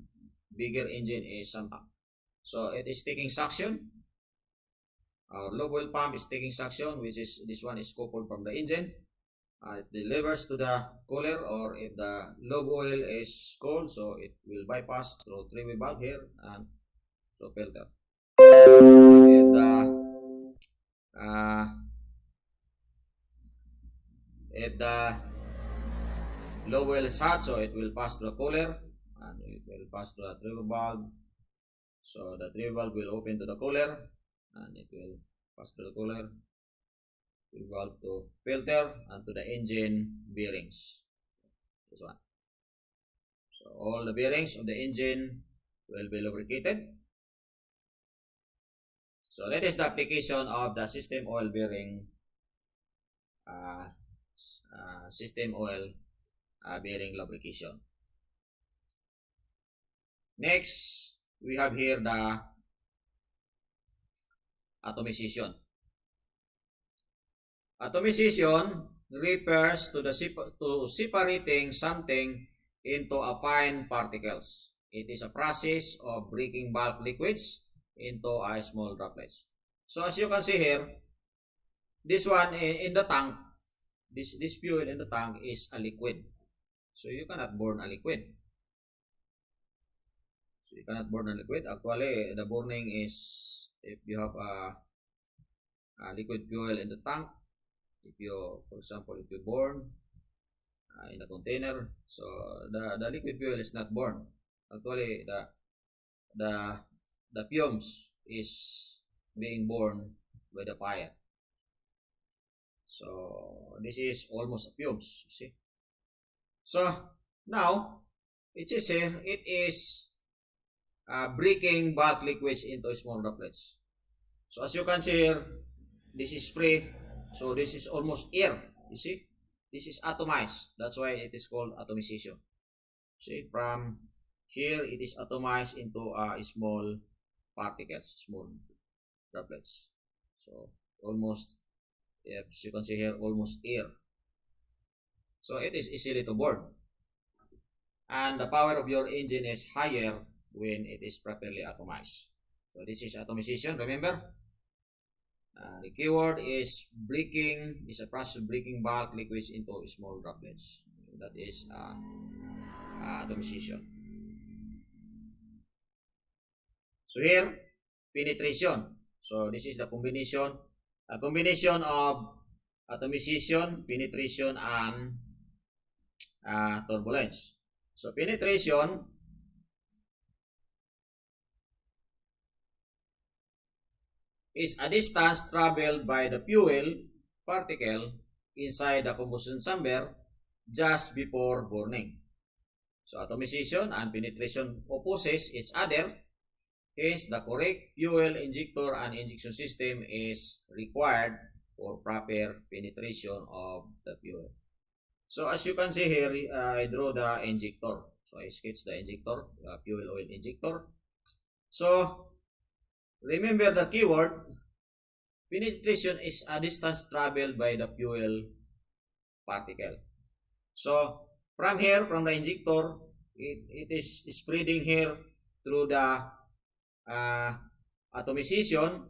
bigger engine is sump tank. So it is taking suction. Our low oil pump is taking suction, which is this one is coupled from the engine. It delivers to the cooler, or if the low oil is cold, so it will bypass through three-way valve here and through filter. If the low oil is hot, so it will pass to the cooler and it will pass to the three-way valve. So the three-way valve will open to the cooler and it will pass to the cooler, valve to filter, and to the engine bearings. This one. So all the bearings of the engine will be lubricated. So that is the application of the system oil bearing bearing lubrication. Next, we have here the atomization. Atomization refers to separating something into a fine particles. It is a process of breaking bulk liquids into a small droplets. So as you can see here, this one in the tank, this fuel in the tank is a liquid. So you cannot burn a liquid. Actually, the burning is if you have a liquid fuel in the tank. If you, for example, if you burn in a container, so the liquid fuel is not burned. Actually, the fumes is being burned by the fire. So this is almost fumes, you see. So now it says here it is breaking bulk liquids into small droplets. So as you can see here, this is spray. So this is almost air, you see. This is atomized. That's why it is called atomization. See, from here it is atomized into small particles, small droplets. So almost, as you can see here, almost air. So it is easily to burn. And the power of your engine is higher when it is properly atomized. So this is atomization, remember? The keyword is breaking, is a process of breaking bulk liquids into small droplets. So that is atomization. So here, penetration. So this is the combination, a combination of atomization, penetration, and turbulence. So penetration is a distance traveled by the fuel particle inside the combustion chamber just before burning. So atomization and penetration opposes each other. Hence, the correct fuel injector and injection system is required for proper penetration of the fuel. So as you can see here, I draw the injector. So I sketch the injector, fuel oil injector. So remember the keyword, penetration is a distance traveled by the fuel particle. So from here, from the injector, it is spreading here through the atomization.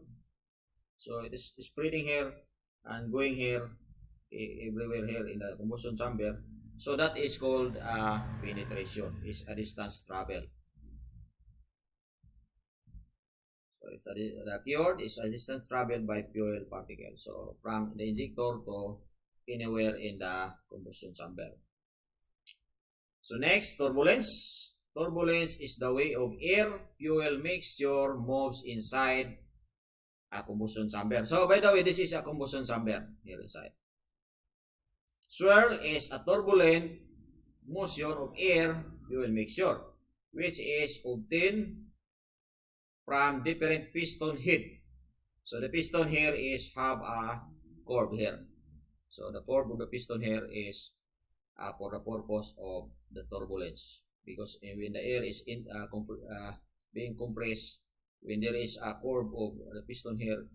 So it is spreading here and going here, everywhere here in the combustion chamber. So that is called penetration, is a distance travel. So it's the keyword is a distance traveled by fuel particle. So from the injector to anywhere in the combustion chamber. So next, turbulence. Turbulence is the way of air-fuel mixture moves inside a combustion chamber. So by the way, this is a combustion chamber here inside. Swirl is a turbulent motion of air-fuel mixture, which is obtained from different piston head. So the piston here is have a curve here. So the curve of the piston here is for the purpose of the turbulence, because when the air is being compressed, when there is a curve of the piston here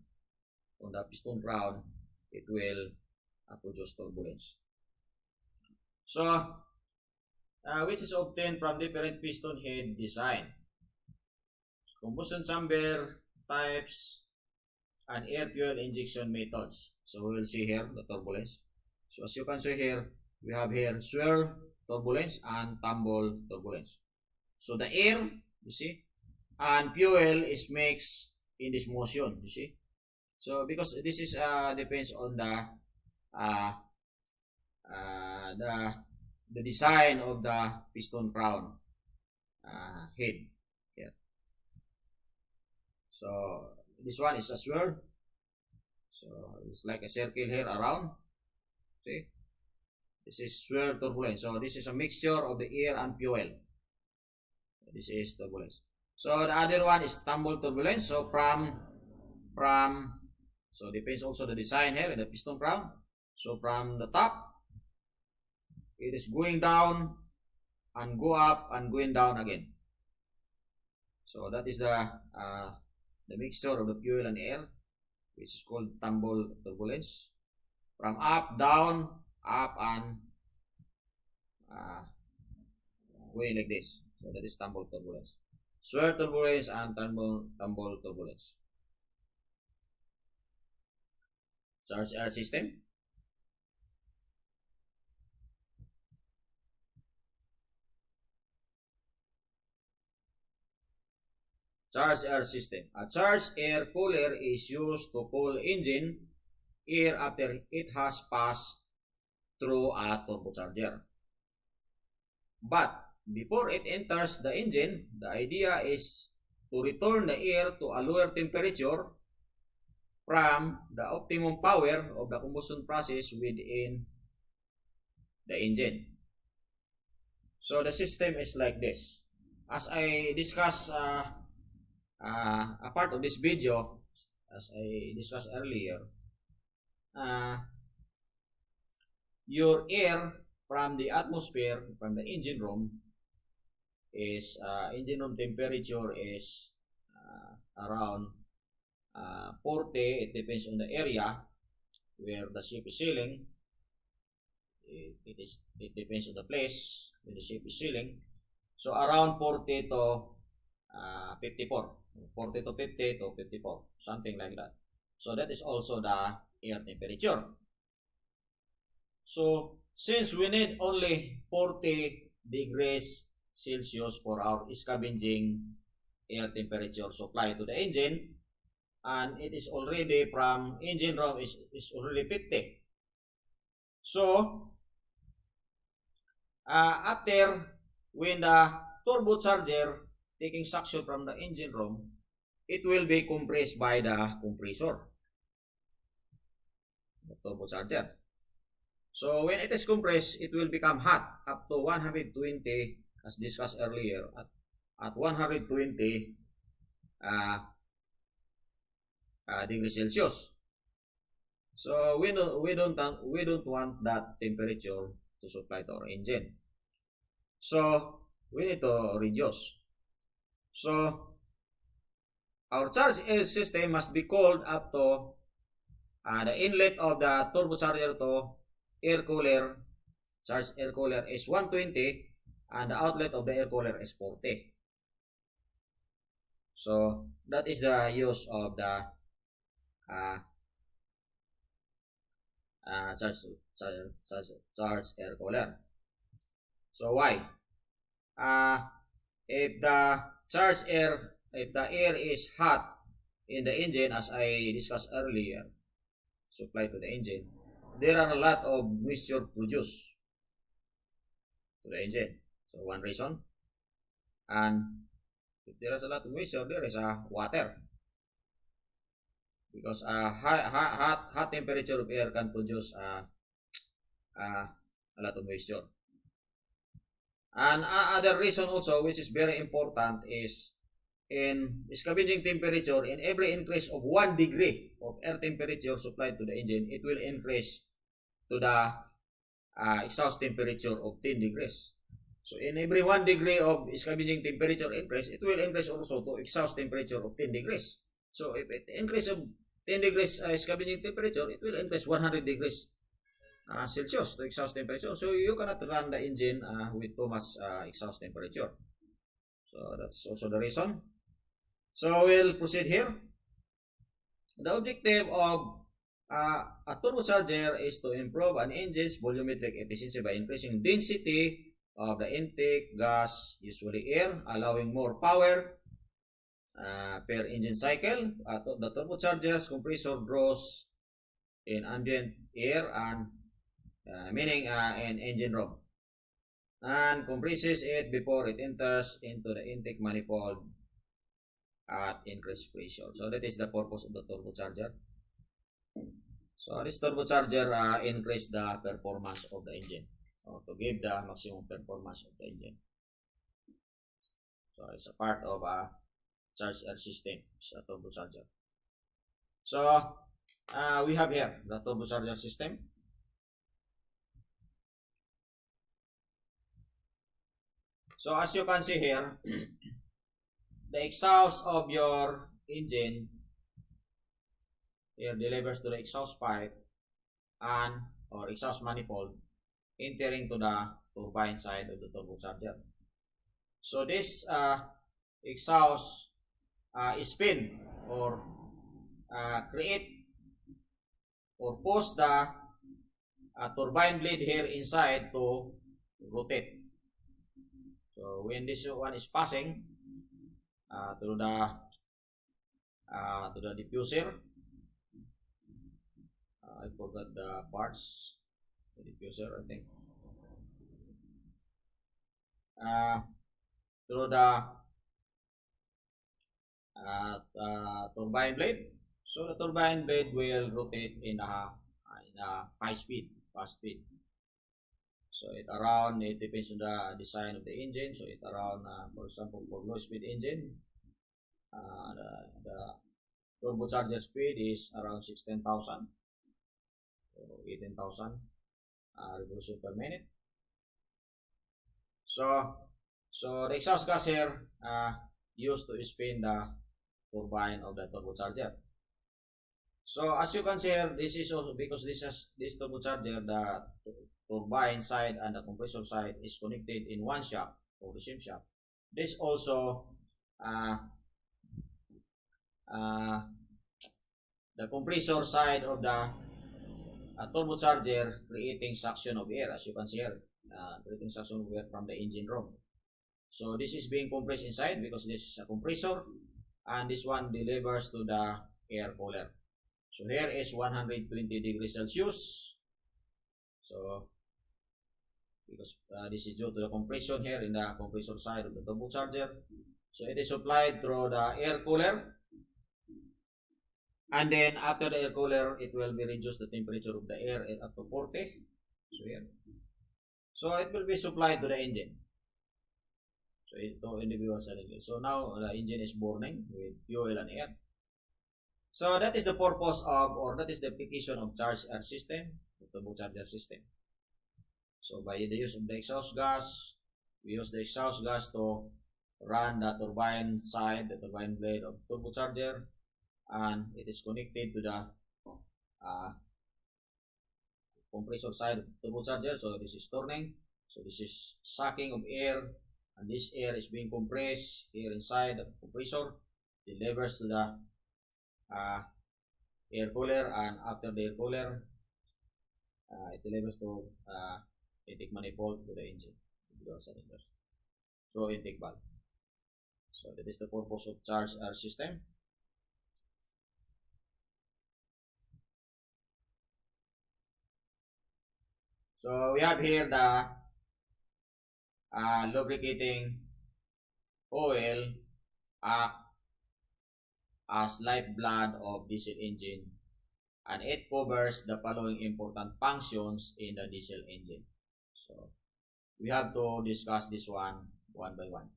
on the piston crown, it will produce turbulence. So which is obtained from different piston head design, combustion chamber types, and air fuel injection methods. So we will see here the turbulence. So as you can see here, we have here swirl turbulence and tumble turbulence. So the air, you see, and fuel is mixed in this motion, you see. So because this is depends on the design of the piston crown head here. So this one is a swirl. So it's like a circle here around. See, this is swirl turbulence. So this is a mixture of the air and fuel. This is turbulence. So the other one is tumble turbulence. So so depends also the design here in the piston crown. So from the top, it is going down and go up and going down again. So that is the mixture of the fuel and air, which is called tumble turbulence. From up, down, up, and going like this. So that is tumble turbulence. Swirl turbulence and tumble turbulence. Charge air system. Charged air system. A charged air cooler is used to cool engine air after it has passed through a turbocharger. But before it enters the engine, the idea is to return the air to a lower temperature from the optimum power of the combustion process within the engine. So the system is like this. As I discussed a part of this video, as I discussed earlier, your air from the atmosphere, from the engine room, is engine room temperature is around 40. It depends on the area where the ship is sailing. It depends on the place where the ship is sailing. So around 40 to 54, 40 to 50 to 54, something like that. So that is also the air temperature. So since we need only 40 degrees Celsius for our scavenging air temperature supply to the engine, and it is already from engine room is already 50. So after when the turbocharger taking suction from the engine room, it will be compressed by the compressor, the turbocharger. So when it is compressed, it will become hot up to 120, as discussed earlier. At 120, uh, degrees Celsius. So we don't want that temperature to supply to our engine. So we need to reduce. So our charge system must be cooled up to the inlet of the turbocharger to air cooler. Charge air cooler is 120 and the outlet of the air cooler is 40. So that is the use of the uh, charge air cooler. So why? Uh, if the air is hot in the engine, as I discussed earlier, supply to the engine, there are a lot of moisture produced to the engine. So one reason. And if there is a lot of moisture, there is water. Because hot temperature of air can produce a lot of moisture. And other reason also, which is very important, is in scavenging temperature, in every increase of 1 degree of air temperature supplied to the engine, it will increase to the exhaust temperature of 10 degrees. So in every 1 degree of scavenging temperature increase, it will increase also to exhaust temperature of 10 degrees. So if it increase of 10 degrees scavenging temperature, it will increase 100 degrees Celsius to exhaust temperature. So you cannot run the engine with too much exhaust temperature. So that's also the reason. So we'll proceed here. The objective of a turbocharger is to improve an engine's volumetric efficiency by increasing density of the intake gas, usually air, allowing more power per engine cycle. The turbocharger's compressor draws in ambient air and meaning an engine room, and compresses it before it enters into the intake manifold at increased pressure. So that is the purpose of the turbocharger. So this turbocharger increase the performance of the engine, or to give the maximum performance of the engine. So it's a part of a charge air system. It's a turbocharger. So we have here the turbocharger system. So as you can see here, the exhaust of your engine here delivers to the exhaust pipe and or exhaust manifold, entering to the turbine side of the turbocharger. So this exhaust spin or create or push the turbine blade here inside to rotate. So when this one is passing through the diffuser, I forgot the parts. The diffuser, I think. Through the turbine blade. So the turbine blade will rotate in a fast speed. So it depends on the design of the engine. So it around, for example, for low speed engine, the turbocharger speed is around 16,000 or 18,000 revolution per minute. So the exhaust gas here used to spin the turbine of the turbocharger. So as you can see here, this is also because this turbocharger, the turbine side and the compressor side is connected in one shaft or the same shaft. This also the compressor side of the turbocharger creating suction of air, as you can see here, creating suction of air from the engine room. So this is being compressed inside because this is a compressor, and this one delivers to the air cooler. So here is 120 degrees Celsius. So because this is due to the compression here in the compressor side of the turbocharger. So it is supplied through the air cooler, and then after the air cooler, it will be reduced the temperature of the air up to 40. So here, so it will be supplied to the engine. So So two individual cylinders. So now the engine is burning with fuel and air. So that is the purpose of, or that is the application of charged air system, the turbocharger system. So by the use of the exhaust gas, we use the exhaust gas to run the turbine side, the turbine blade of turbocharger, and it is connected to the compressor side of the turbocharger. So this is turning. So this is sucking of air, and this air is being compressed here inside the compressor, delivers to the air cooler, and after the air cooler, it delivers to intake manifold to the engine, individual cylinders, through intake valve. So that is the purpose of charged air system. So we have here the lubricating oil as lifeblood of diesel engine, and it covers the following important functions in the diesel engine. So we have to discuss this one by one.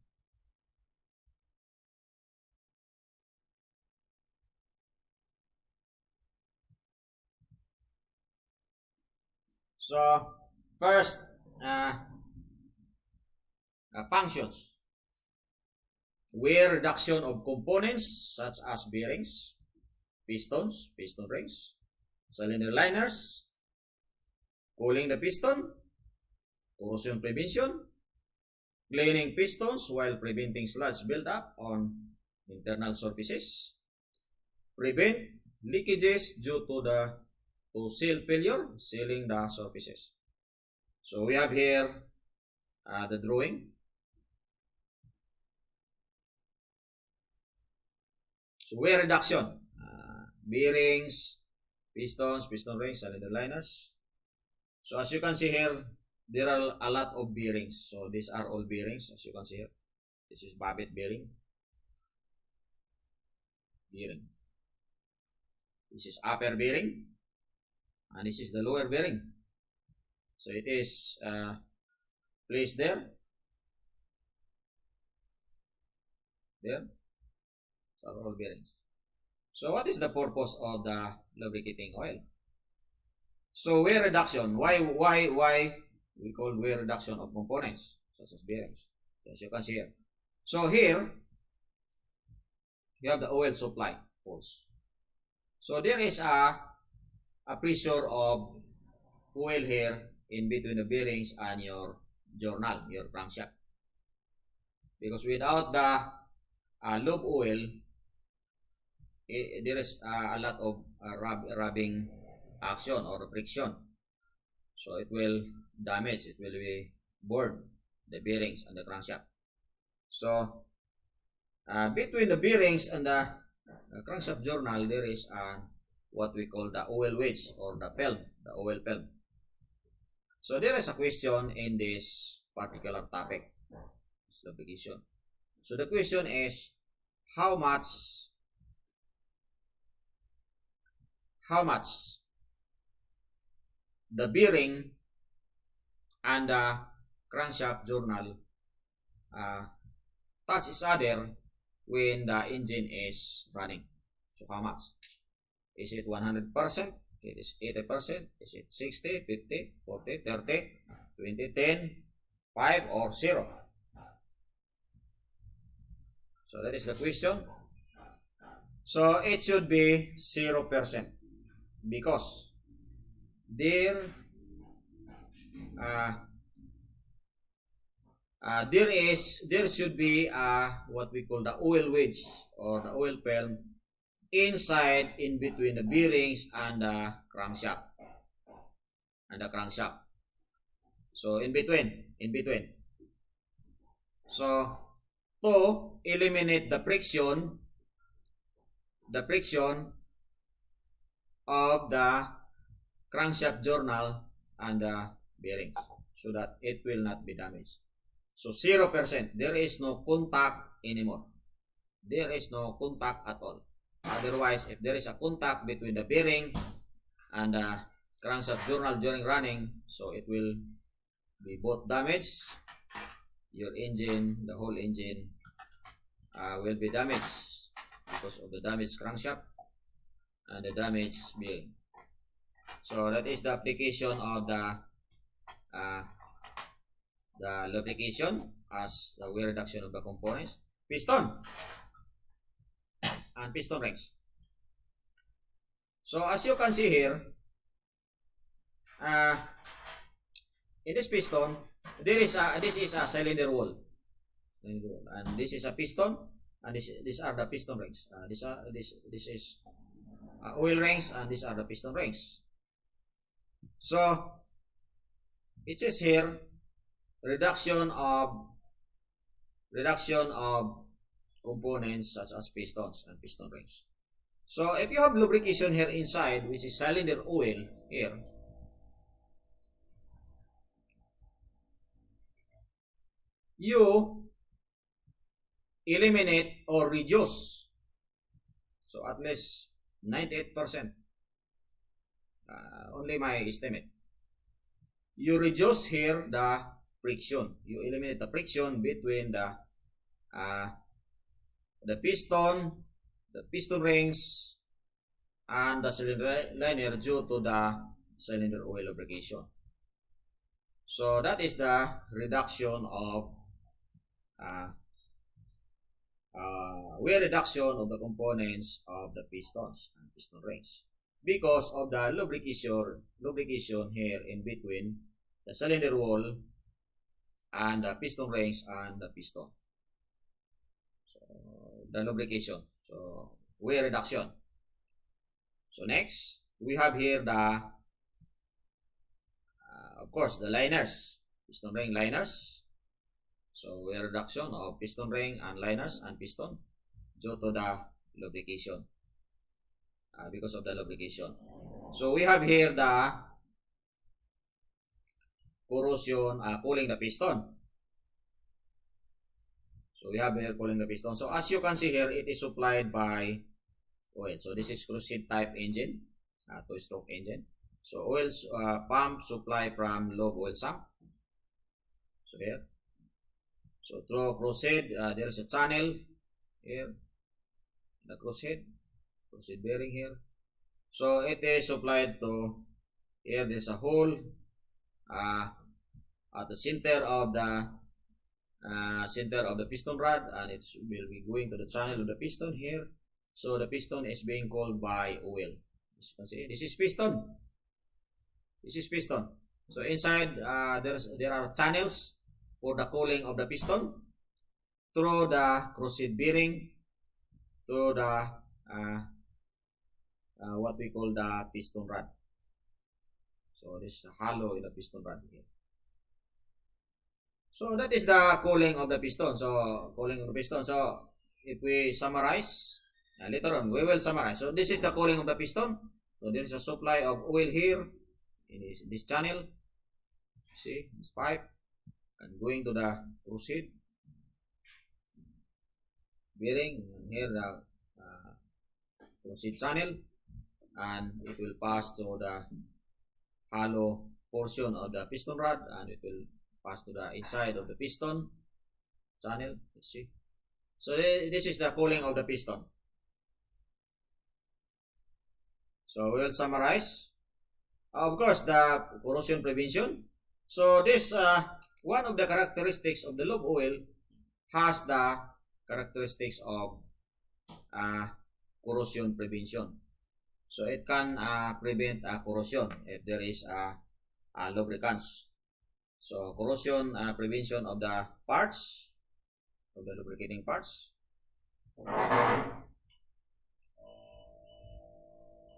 So first, functions. Wear reduction of components such as bearings, pistons, piston rings, cylinder liners, cooling the piston, corrosion prevention, cleaning pistons while preventing sludge buildup on internal surfaces, prevent leakages due to seal failure, sealing the surfaces. So we have here the drawing. So wear reduction, bearings, pistons, piston rings, cylinder liners. So as you can see here, there are a lot of bearings. So these are all bearings, as you can see here. This is Babbitt bearing. This is upper bearing, and this is the lower bearing. So it is placed there. So all bearings. So what is the purpose of the lubricating oil? So wear reduction. Why we call wear reduction of components such as bearings? As you can see here. So here you have the oil supply holes. So there is a pressure of oil here in between the bearings and your journal, your crankshaft. Because without the lube oil, there is a lot of rubbing action or friction. So it will damage, it will be burn the bearings and the crankshaft. So between the bearings and the crankshaft journal, there is what we call the oil wedge or the film, the oil film. So there is a question in this particular topic, lubrication. So the question is, how much the bearing and the crankshaft journal touch each other when the engine is running. So how much? Is it 100%? It is 80%? Is it 60, 50, 40, 30, 20, 10, 5, or 0? So that is the question. So it should be 0%, because there should be what we call the oil wedge or the oil film inside, in between the bearings and the crankshaft. So in between. So to eliminate the friction of the crankshaft journal and the bearings, so that it will not be damaged. So 0%, there is no contact anymore. There is no contact at all. Otherwise, if there is a contact between the bearing and the crankshaft journal during running, so it will be both damaged your engine, the whole engine will be damaged because of the damaged crankshaft and the damaged bearing. So that is the application of uh, the lubrication as the wear reduction of the components, piston and piston rings. So as you can see here, uh, in this piston, this is a cylinder wall, and this is a piston, and these are the piston rings. This is oil rings, and these are the piston rings. So it says here reduction of components such as pistons and piston rings. So if you have lubrication here inside, which is cylinder oil here, you eliminate or reduce, so at least 98%, only my estimate, you reduce here the friction. You eliminate the friction between the piston rings and the cylinder liner due to the cylinder oil lubrication. So that is the reduction of wear reduction of the components of the pistons and piston rings because of the lubrication here in between the cylinder wall and the piston rings and the piston. So the lubrication, so wear reduction. So next we have here the of course the liners, piston ring liners. So wear reduction of piston ring and liners and piston due to the lubrication, because of the lubrication. So we have here the corrosion cooling the piston. So we have here cooling the piston. So as you can see here, it is supplied by oil. So this is cruise type engine, two-stroke engine. So oil pump supply from lobe oil sump. So here. So through cruise head, there is a channel here, the cruise head bearing here. So it is supplied to here. There's a hole at the center of the piston rod, and it will be going to the channel of the piston here. So the piston is being cooled by oil. As you can see, this is piston. This is piston. So inside there are channels for the cooling of the piston through the cruise head bearing to the what we call the piston rod. So this is a hollow in the piston rod here. So that is the cooling of the piston. So cooling of the piston. So if we summarize, later on we will summarize. So this is the cooling of the piston. So there is a supply of oil here in this channel. See this pipe and going to the cruise head bearing, and here the cruise head channel, and it will pass to the hollow portion of the piston rod, and it will pass to the inside of the piston channel. Let's see. So this is the cooling of the piston. So we will summarize. Of course, the corrosion prevention. So this one of the characteristics of the lube oil has the characteristics of corrosion prevention. So it can prevent corrosion if there is lubricants. So corrosion prevention of the parts, of the lubricating parts.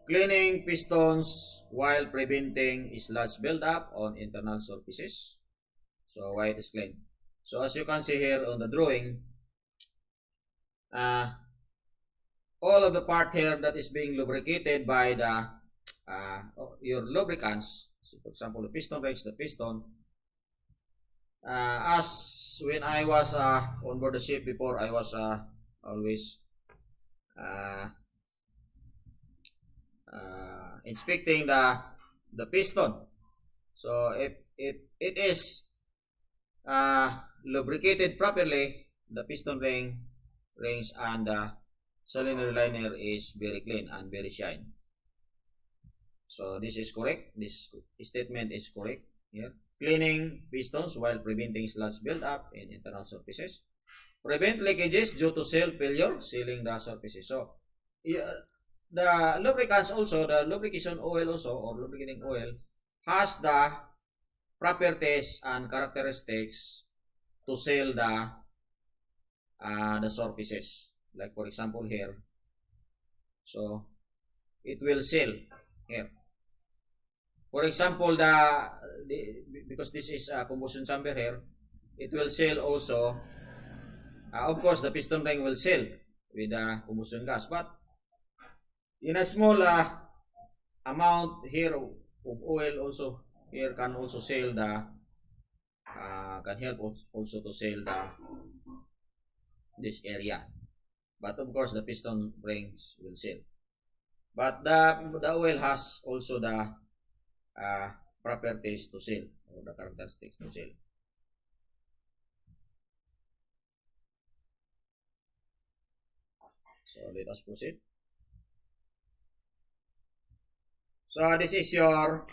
Cleaning pistons while preventing sludge buildup on internal surfaces. So why it is clean? So as you can see here on the drawing, all of the part here that is being lubricated by the your lubricants. So for example, the piston rings, the piston. As when I was on board the ship before, I was always inspecting the piston. So if it is lubricated properly, the piston rings and the cylinder liner is very clean and very shine. So this is correct. This statement is correct here. Cleaning pistons while preventing sludge buildup in internal surfaces. Prevent leakages due to seal failure, sealing the surfaces. So yeah, the lubricants also, the lubrication oil also, or lubricating oil, has the properties and characteristics to seal the surfaces. Like for example here, so it will seal here. For example, because this is a combustion chamber here, it will seal also. Of course, the piston ring will seal with the combustion gas, but in a small amount here of oil also here can also seal the can help also to seal this area. But of course, the piston rings will seal. But the oil has also the properties to seal, or the characteristics to seal. So let us proceed. So this is your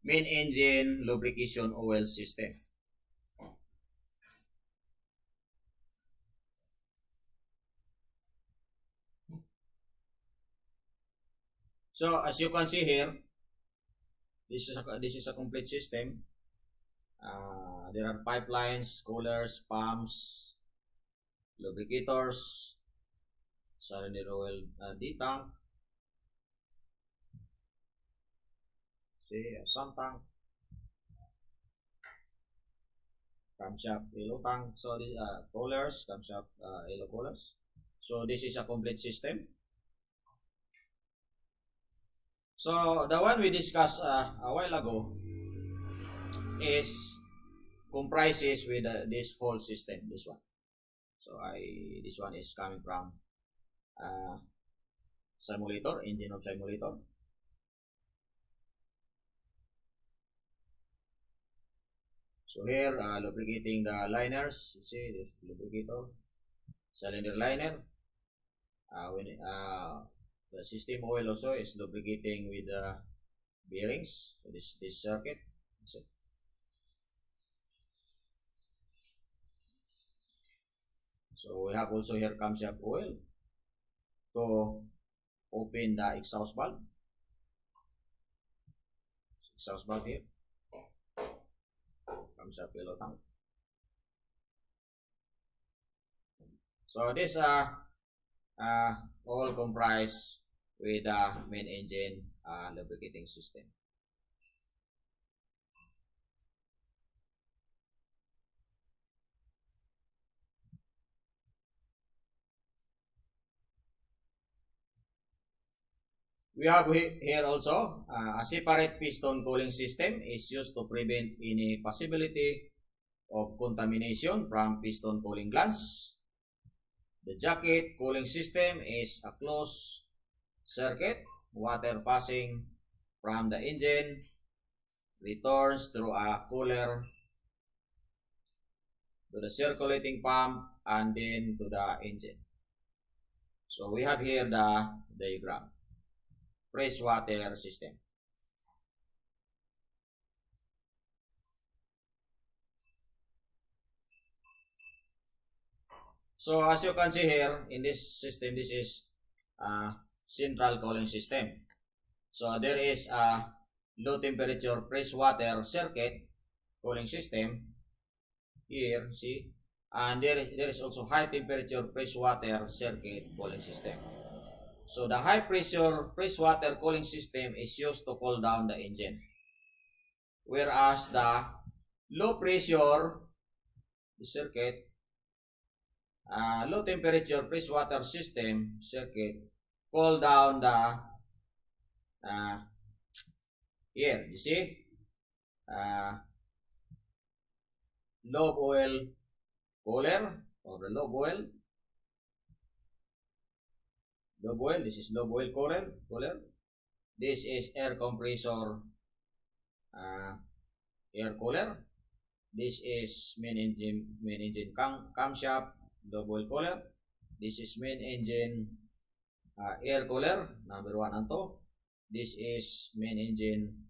main engine lubrication oil system. So as you can see here, this is a complete system. There are pipelines, coolers, pumps, lubricators, cylinder oil D-tank, see, sun tank, camshaft yellow tank. So these coolers, camshaft yellow coolers. So this is a complete system. So the one we discussed a while ago is comprises with this whole system, this one. So this one is coming from simulator, engine of simulator. So here lubricating the liners, you see this lubricator, cylinder liner. The system oil also is lubricating with the bearings. So this circuit. So we have also here camshaft oil to open the exhaust valve. Exhaust valve here. Camshaft yellow tank. So this all comprise with the main engine lubricating system. We have here also a separate piston cooling system is used to prevent any possibility of contamination from piston cooling glands. The jacket cooling system is a closed circuit. Water passing from the engine returns through a cooler to the circulating pump and then to the engine. So we have here the diagram. Fresh water system. So as you can see here in this system, this is central cooling system. So there is a low temperature fresh water circuit cooling system here, see, and there is also high temperature fresh water circuit cooling system. So the high pressure fresh water cooling system is used to cool down the engine, whereas the low pressure circuit, low temperature fresh water system circuit cool down the here you see low oil cooler, or the low boil. This is low boil cooler. This is air compressor air cooler. This is main engine camshaft low boil cooler. This is main engine air cooler number 1 and 2. This is main engine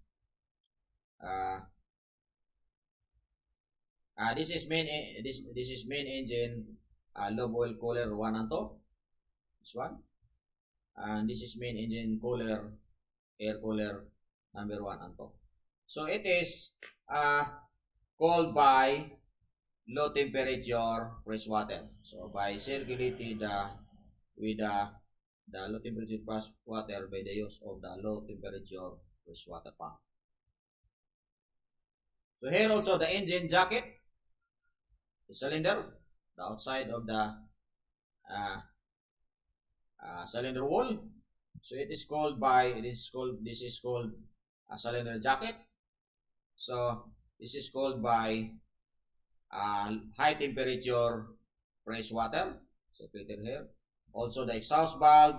this is main engine low boil cooler 1 and 2. This one. And this is main engine cooler air cooler number 1 and 2. So it is cooled by low temperature fresh water. So by circulating with the low temperature fresh water by the use of the low temperature fresh water pump. So here also the engine jacket, the cylinder, the outside of the cylinder wall. So this is called a cylinder jacket. So this is called by high temperature fresh water. So filter here. Also the exhaust valve,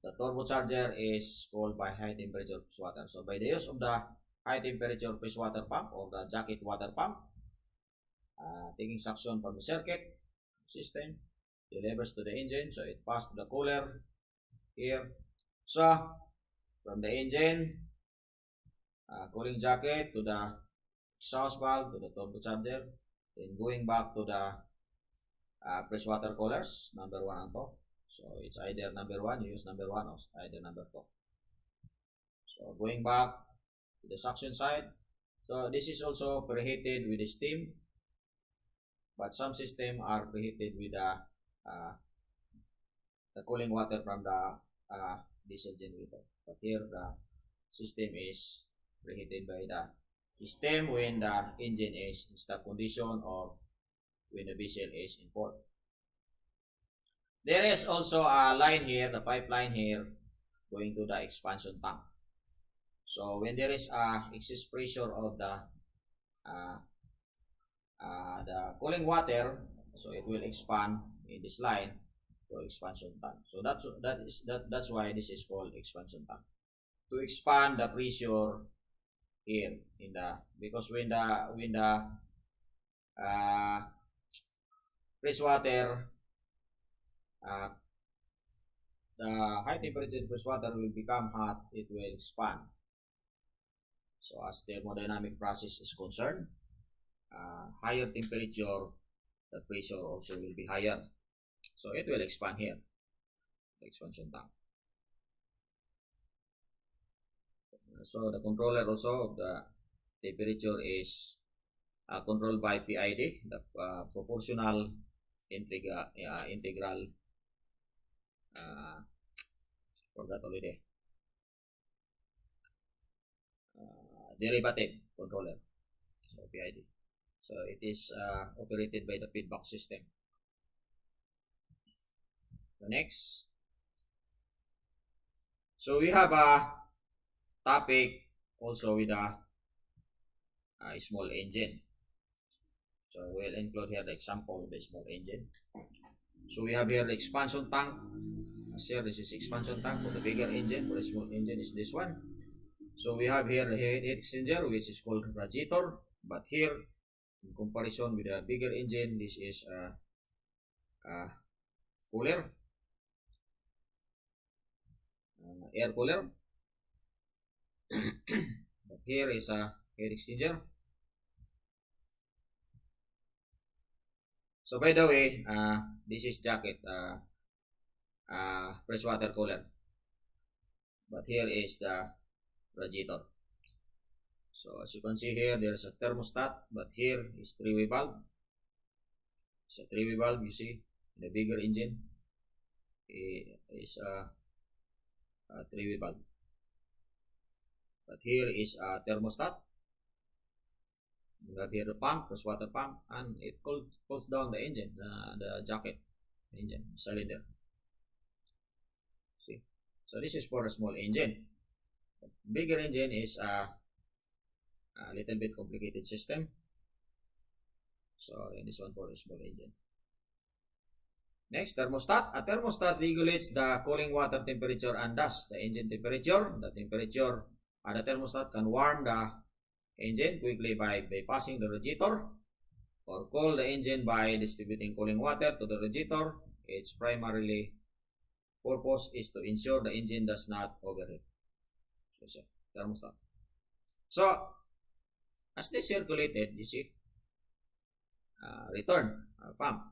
the turbocharger is called by high temperature fresh water. So by the use of the high temperature fresh water pump or the jacket water pump, taking suction from the circuit system, delivers to the engine. So it passes to the cooler here. So from the engine, cooling jacket to the exhaust valve to the turbocharger, then going back to the fresh water coolers number 1 and 2. So it's either number 1, you use number 1, or either number 2. So going back to the suction side. So this is also preheated with the steam, but some systems are preheated with the cooling water from the diesel generator. But here the system is preheated by the steam when the engine is in stop condition or when the diesel is in port. There is also a line here, the pipeline here, going to the expansion tank. So when there is excess pressure of the cooling water, so it will expand in this line to expansion tank. So that's why this is called expansion tank, to expand the pressure here in the, because when the fresh water, the high temperature fresh water will become hot, it will expand. So as thermodynamic process is concerned, higher temperature, the pressure also will be higher. So it will expand here, the expansion tank. So the controller also of the temperature is controlled by PID, the proportional integral forgot already, derivative controller, so PID. So it is operated by the feedback system. The next, so we have a topic also with a small engine. So we'll include here the example of the small engine. So we have here the expansion tank. As here, this is expansion tank. For the bigger engine, for the small engine is this one. So we have here the heat exchanger, which is called radiator. But here, in comparison with the bigger engine, this is a cooler, air cooler. But here is a heat exchanger. So by the way, this is jacket fresh water cooler, but here is the radiator. So as you can see here, there is a thermostat, but here is three-way valve. It's a three-way valve. You see, the bigger engine is a three-way valve, but here is a thermostat. You have here the pump, fresh water pump, and it cools down the engine, the jacket, engine, cylinder. See, so this is for a small engine. Bigger engine is a little bit complicated system. So this one for a small engine. Next, thermostat. A thermostat regulates the cooling water temperature and thus the engine temperature. The temperature, the thermostat can warm the engine quickly by bypassing the radiator, or cool the engine by distributing cooling water to the radiator. Its primarily purpose is to ensure the engine does not overheat. So, thermostat. So, as this circulated, you see, return pump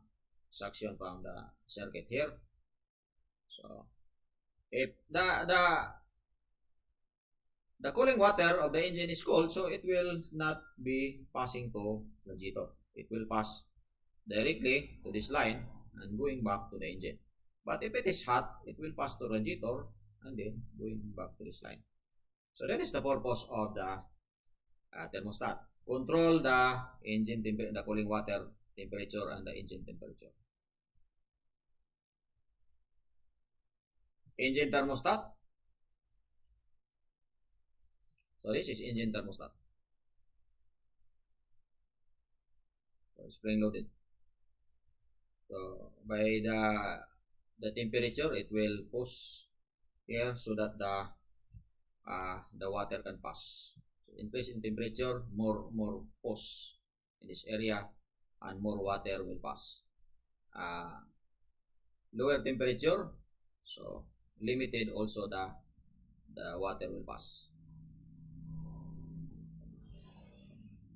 suction from the circuit here. So, if the cooling water of the engine is cold, so it will not be passing to radiator. It will pass directly to this line and going back to the engine. But if it is hot, it will pass to radiator and then going back to this line. So that is the purpose of the thermostat. Control the engine the cooling water temperature and the engine temperature. Engine thermostat. So this is engine thermostat. So spring loaded. So by the temperature, it will push here so that the water can pass. So increase in temperature, more push in this area, and more water will pass. Lower temperature, so limited also the water will pass.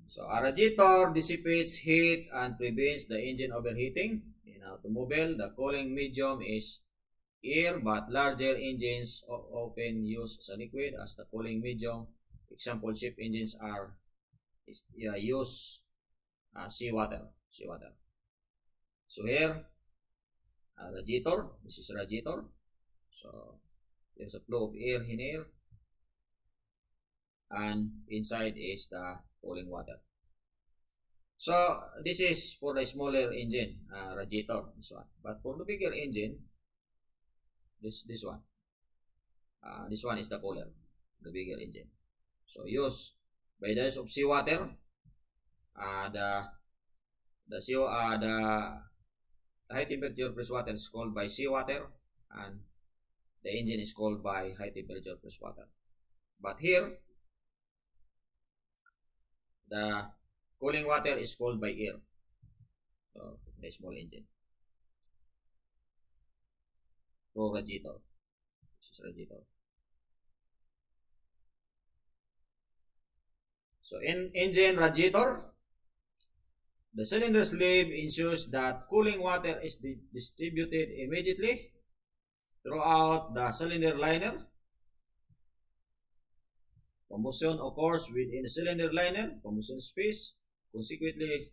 So a radiator dissipates heat and prevents the engine overheating. In automobile, the cooling medium is air, but larger engines often use a liquid as the cooling medium. Example, ship engines use seawater. So here, radiator. This is radiator. So there's a flow of air in here, and inside is the cooling water. So this is for the smaller engine, radiator, this one. But for the bigger engine, this one. This one is the cooler, the bigger engine. So use by the use of seawater, the high temperature press water is called by seawater, and the engine is called by high temperature press water. But here, the cooling water is cooled by air. So the small engine. So radiator. This is radiator. So in engine radiator, the cylinder sleeve ensures that cooling water is distributed immediately throughout the cylinder liner. Combustion occurs within the cylinder liner, combustion space. Consequently,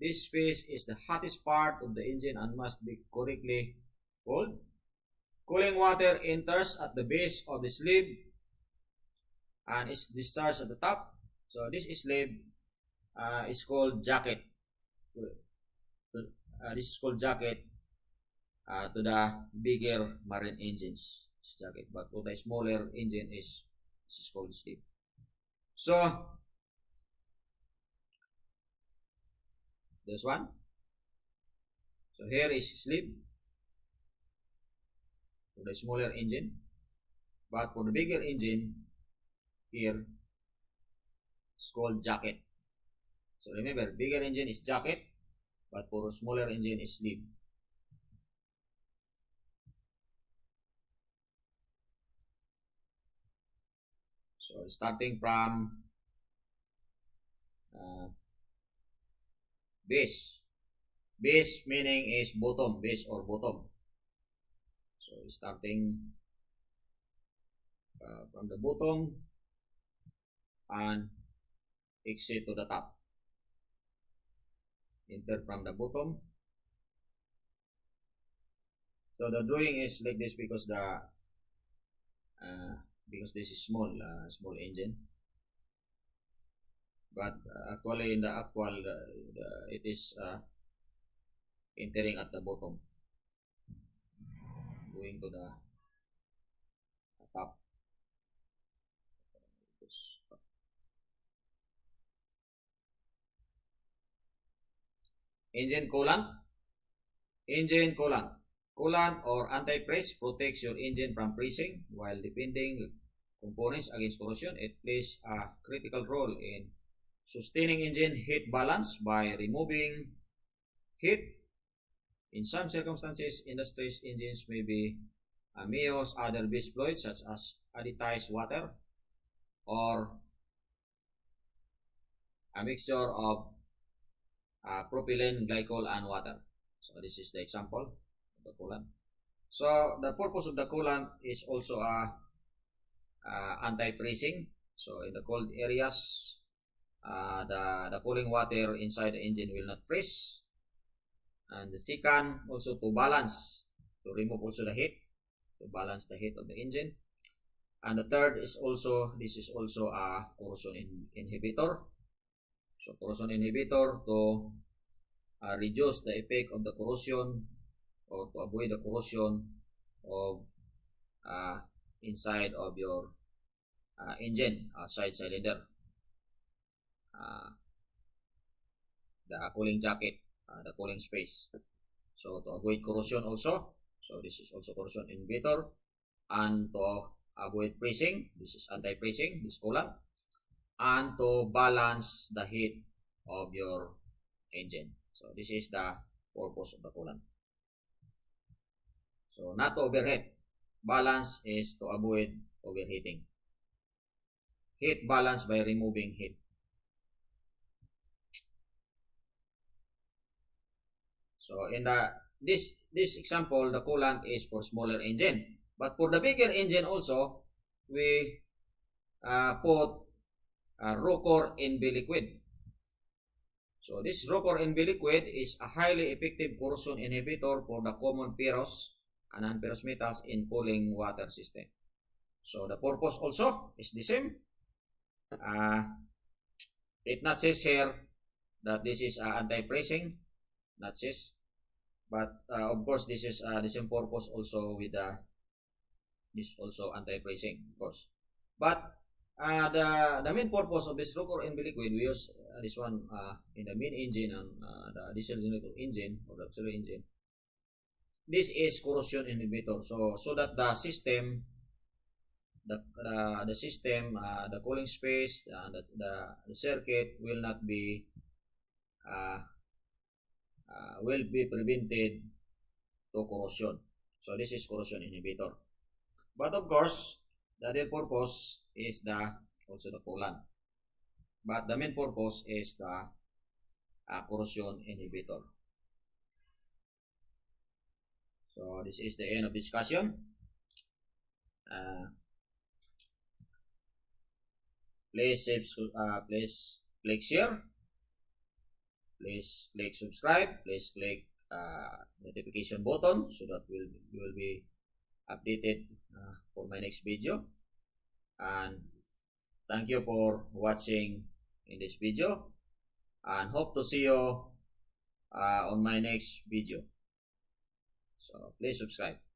this space is the hottest part of the engine and must be correctly cooled. Cooling water enters at the base of the sleeve and is discharged at the top. So this sleeve is called jacket. This is called jacket to the bigger marine engines. This jacket, but for the smaller engine this is called sleeve. So this one. So here is sleeve for the smaller engine, but for the bigger engine, here it's called jacket. So remember, bigger engine is jacket, but for smaller engine is sleeve. So starting from base. Base meaning is bottom, base or bottom. So starting from the bottom and exit to the top. Enter from the bottom. So the drawing is like this because this is small engine. But actually in the actual it is entering at the bottom, going to the top. Engine coolant. Engine coolant. Coolant or anti-press protects your engine from freezing while defending components against corrosion. It plays a critical role in sustaining engine heat balance by removing heat. In some circumstances, industries engines may be may use other base fluids such as additized water or a mixture of propylene glycol and water. So this is the example of the coolant. So the purpose of the coolant is also anti-freezing. So in the cold areas, the cooling water inside the engine will not freeze. And the second, also to balance, to remove also the heat, to balance the heat of the engine. And the third is also, this is also a corrosion inhibitor. So corrosion inhibitor to reduce the effect of the corrosion, or to avoid the corrosion of inside of your engine, side cylinder, the cooling jacket, the cooling space. So to avoid corrosion also, so this is also corrosion inhibitor. And to avoid freezing, this is anti-freezing, this coolant. And to balance the heat of your engine. So this is the purpose of the coolant. So not to overheat. Balance is to avoid overheating. Heat balance by removing heat. So in this example, the coolant is for smaller engine. But for the bigger engine also, we put Rocor NB liquid. So this Rocor NB liquid is a highly effective corrosion inhibitor for the common ferrous and non-ferrous metals in cooling water system. So the purpose also is the same. It not says here that this is anti-freezing, not says, but of course this is the same purpose also with this also anti-freezing, of course. But the main purpose of this Rocor NB liquid, we use this one in the main engine and the diesel generator engine or the auxiliary engine. This is corrosion inhibitor, so that the system, the system, the cooling space, the circuit will not be will be prevented to corrosion. So this is corrosion inhibitor. But of course, the other purpose is also the coolant. But the main purpose is the corrosion inhibitor. So this is the end of discussion. Please click share. Please click subscribe. Please click notification button so that you will be updated for my next video. And thank you for watching in this video, and hope to see you on my next video. So please subscribe.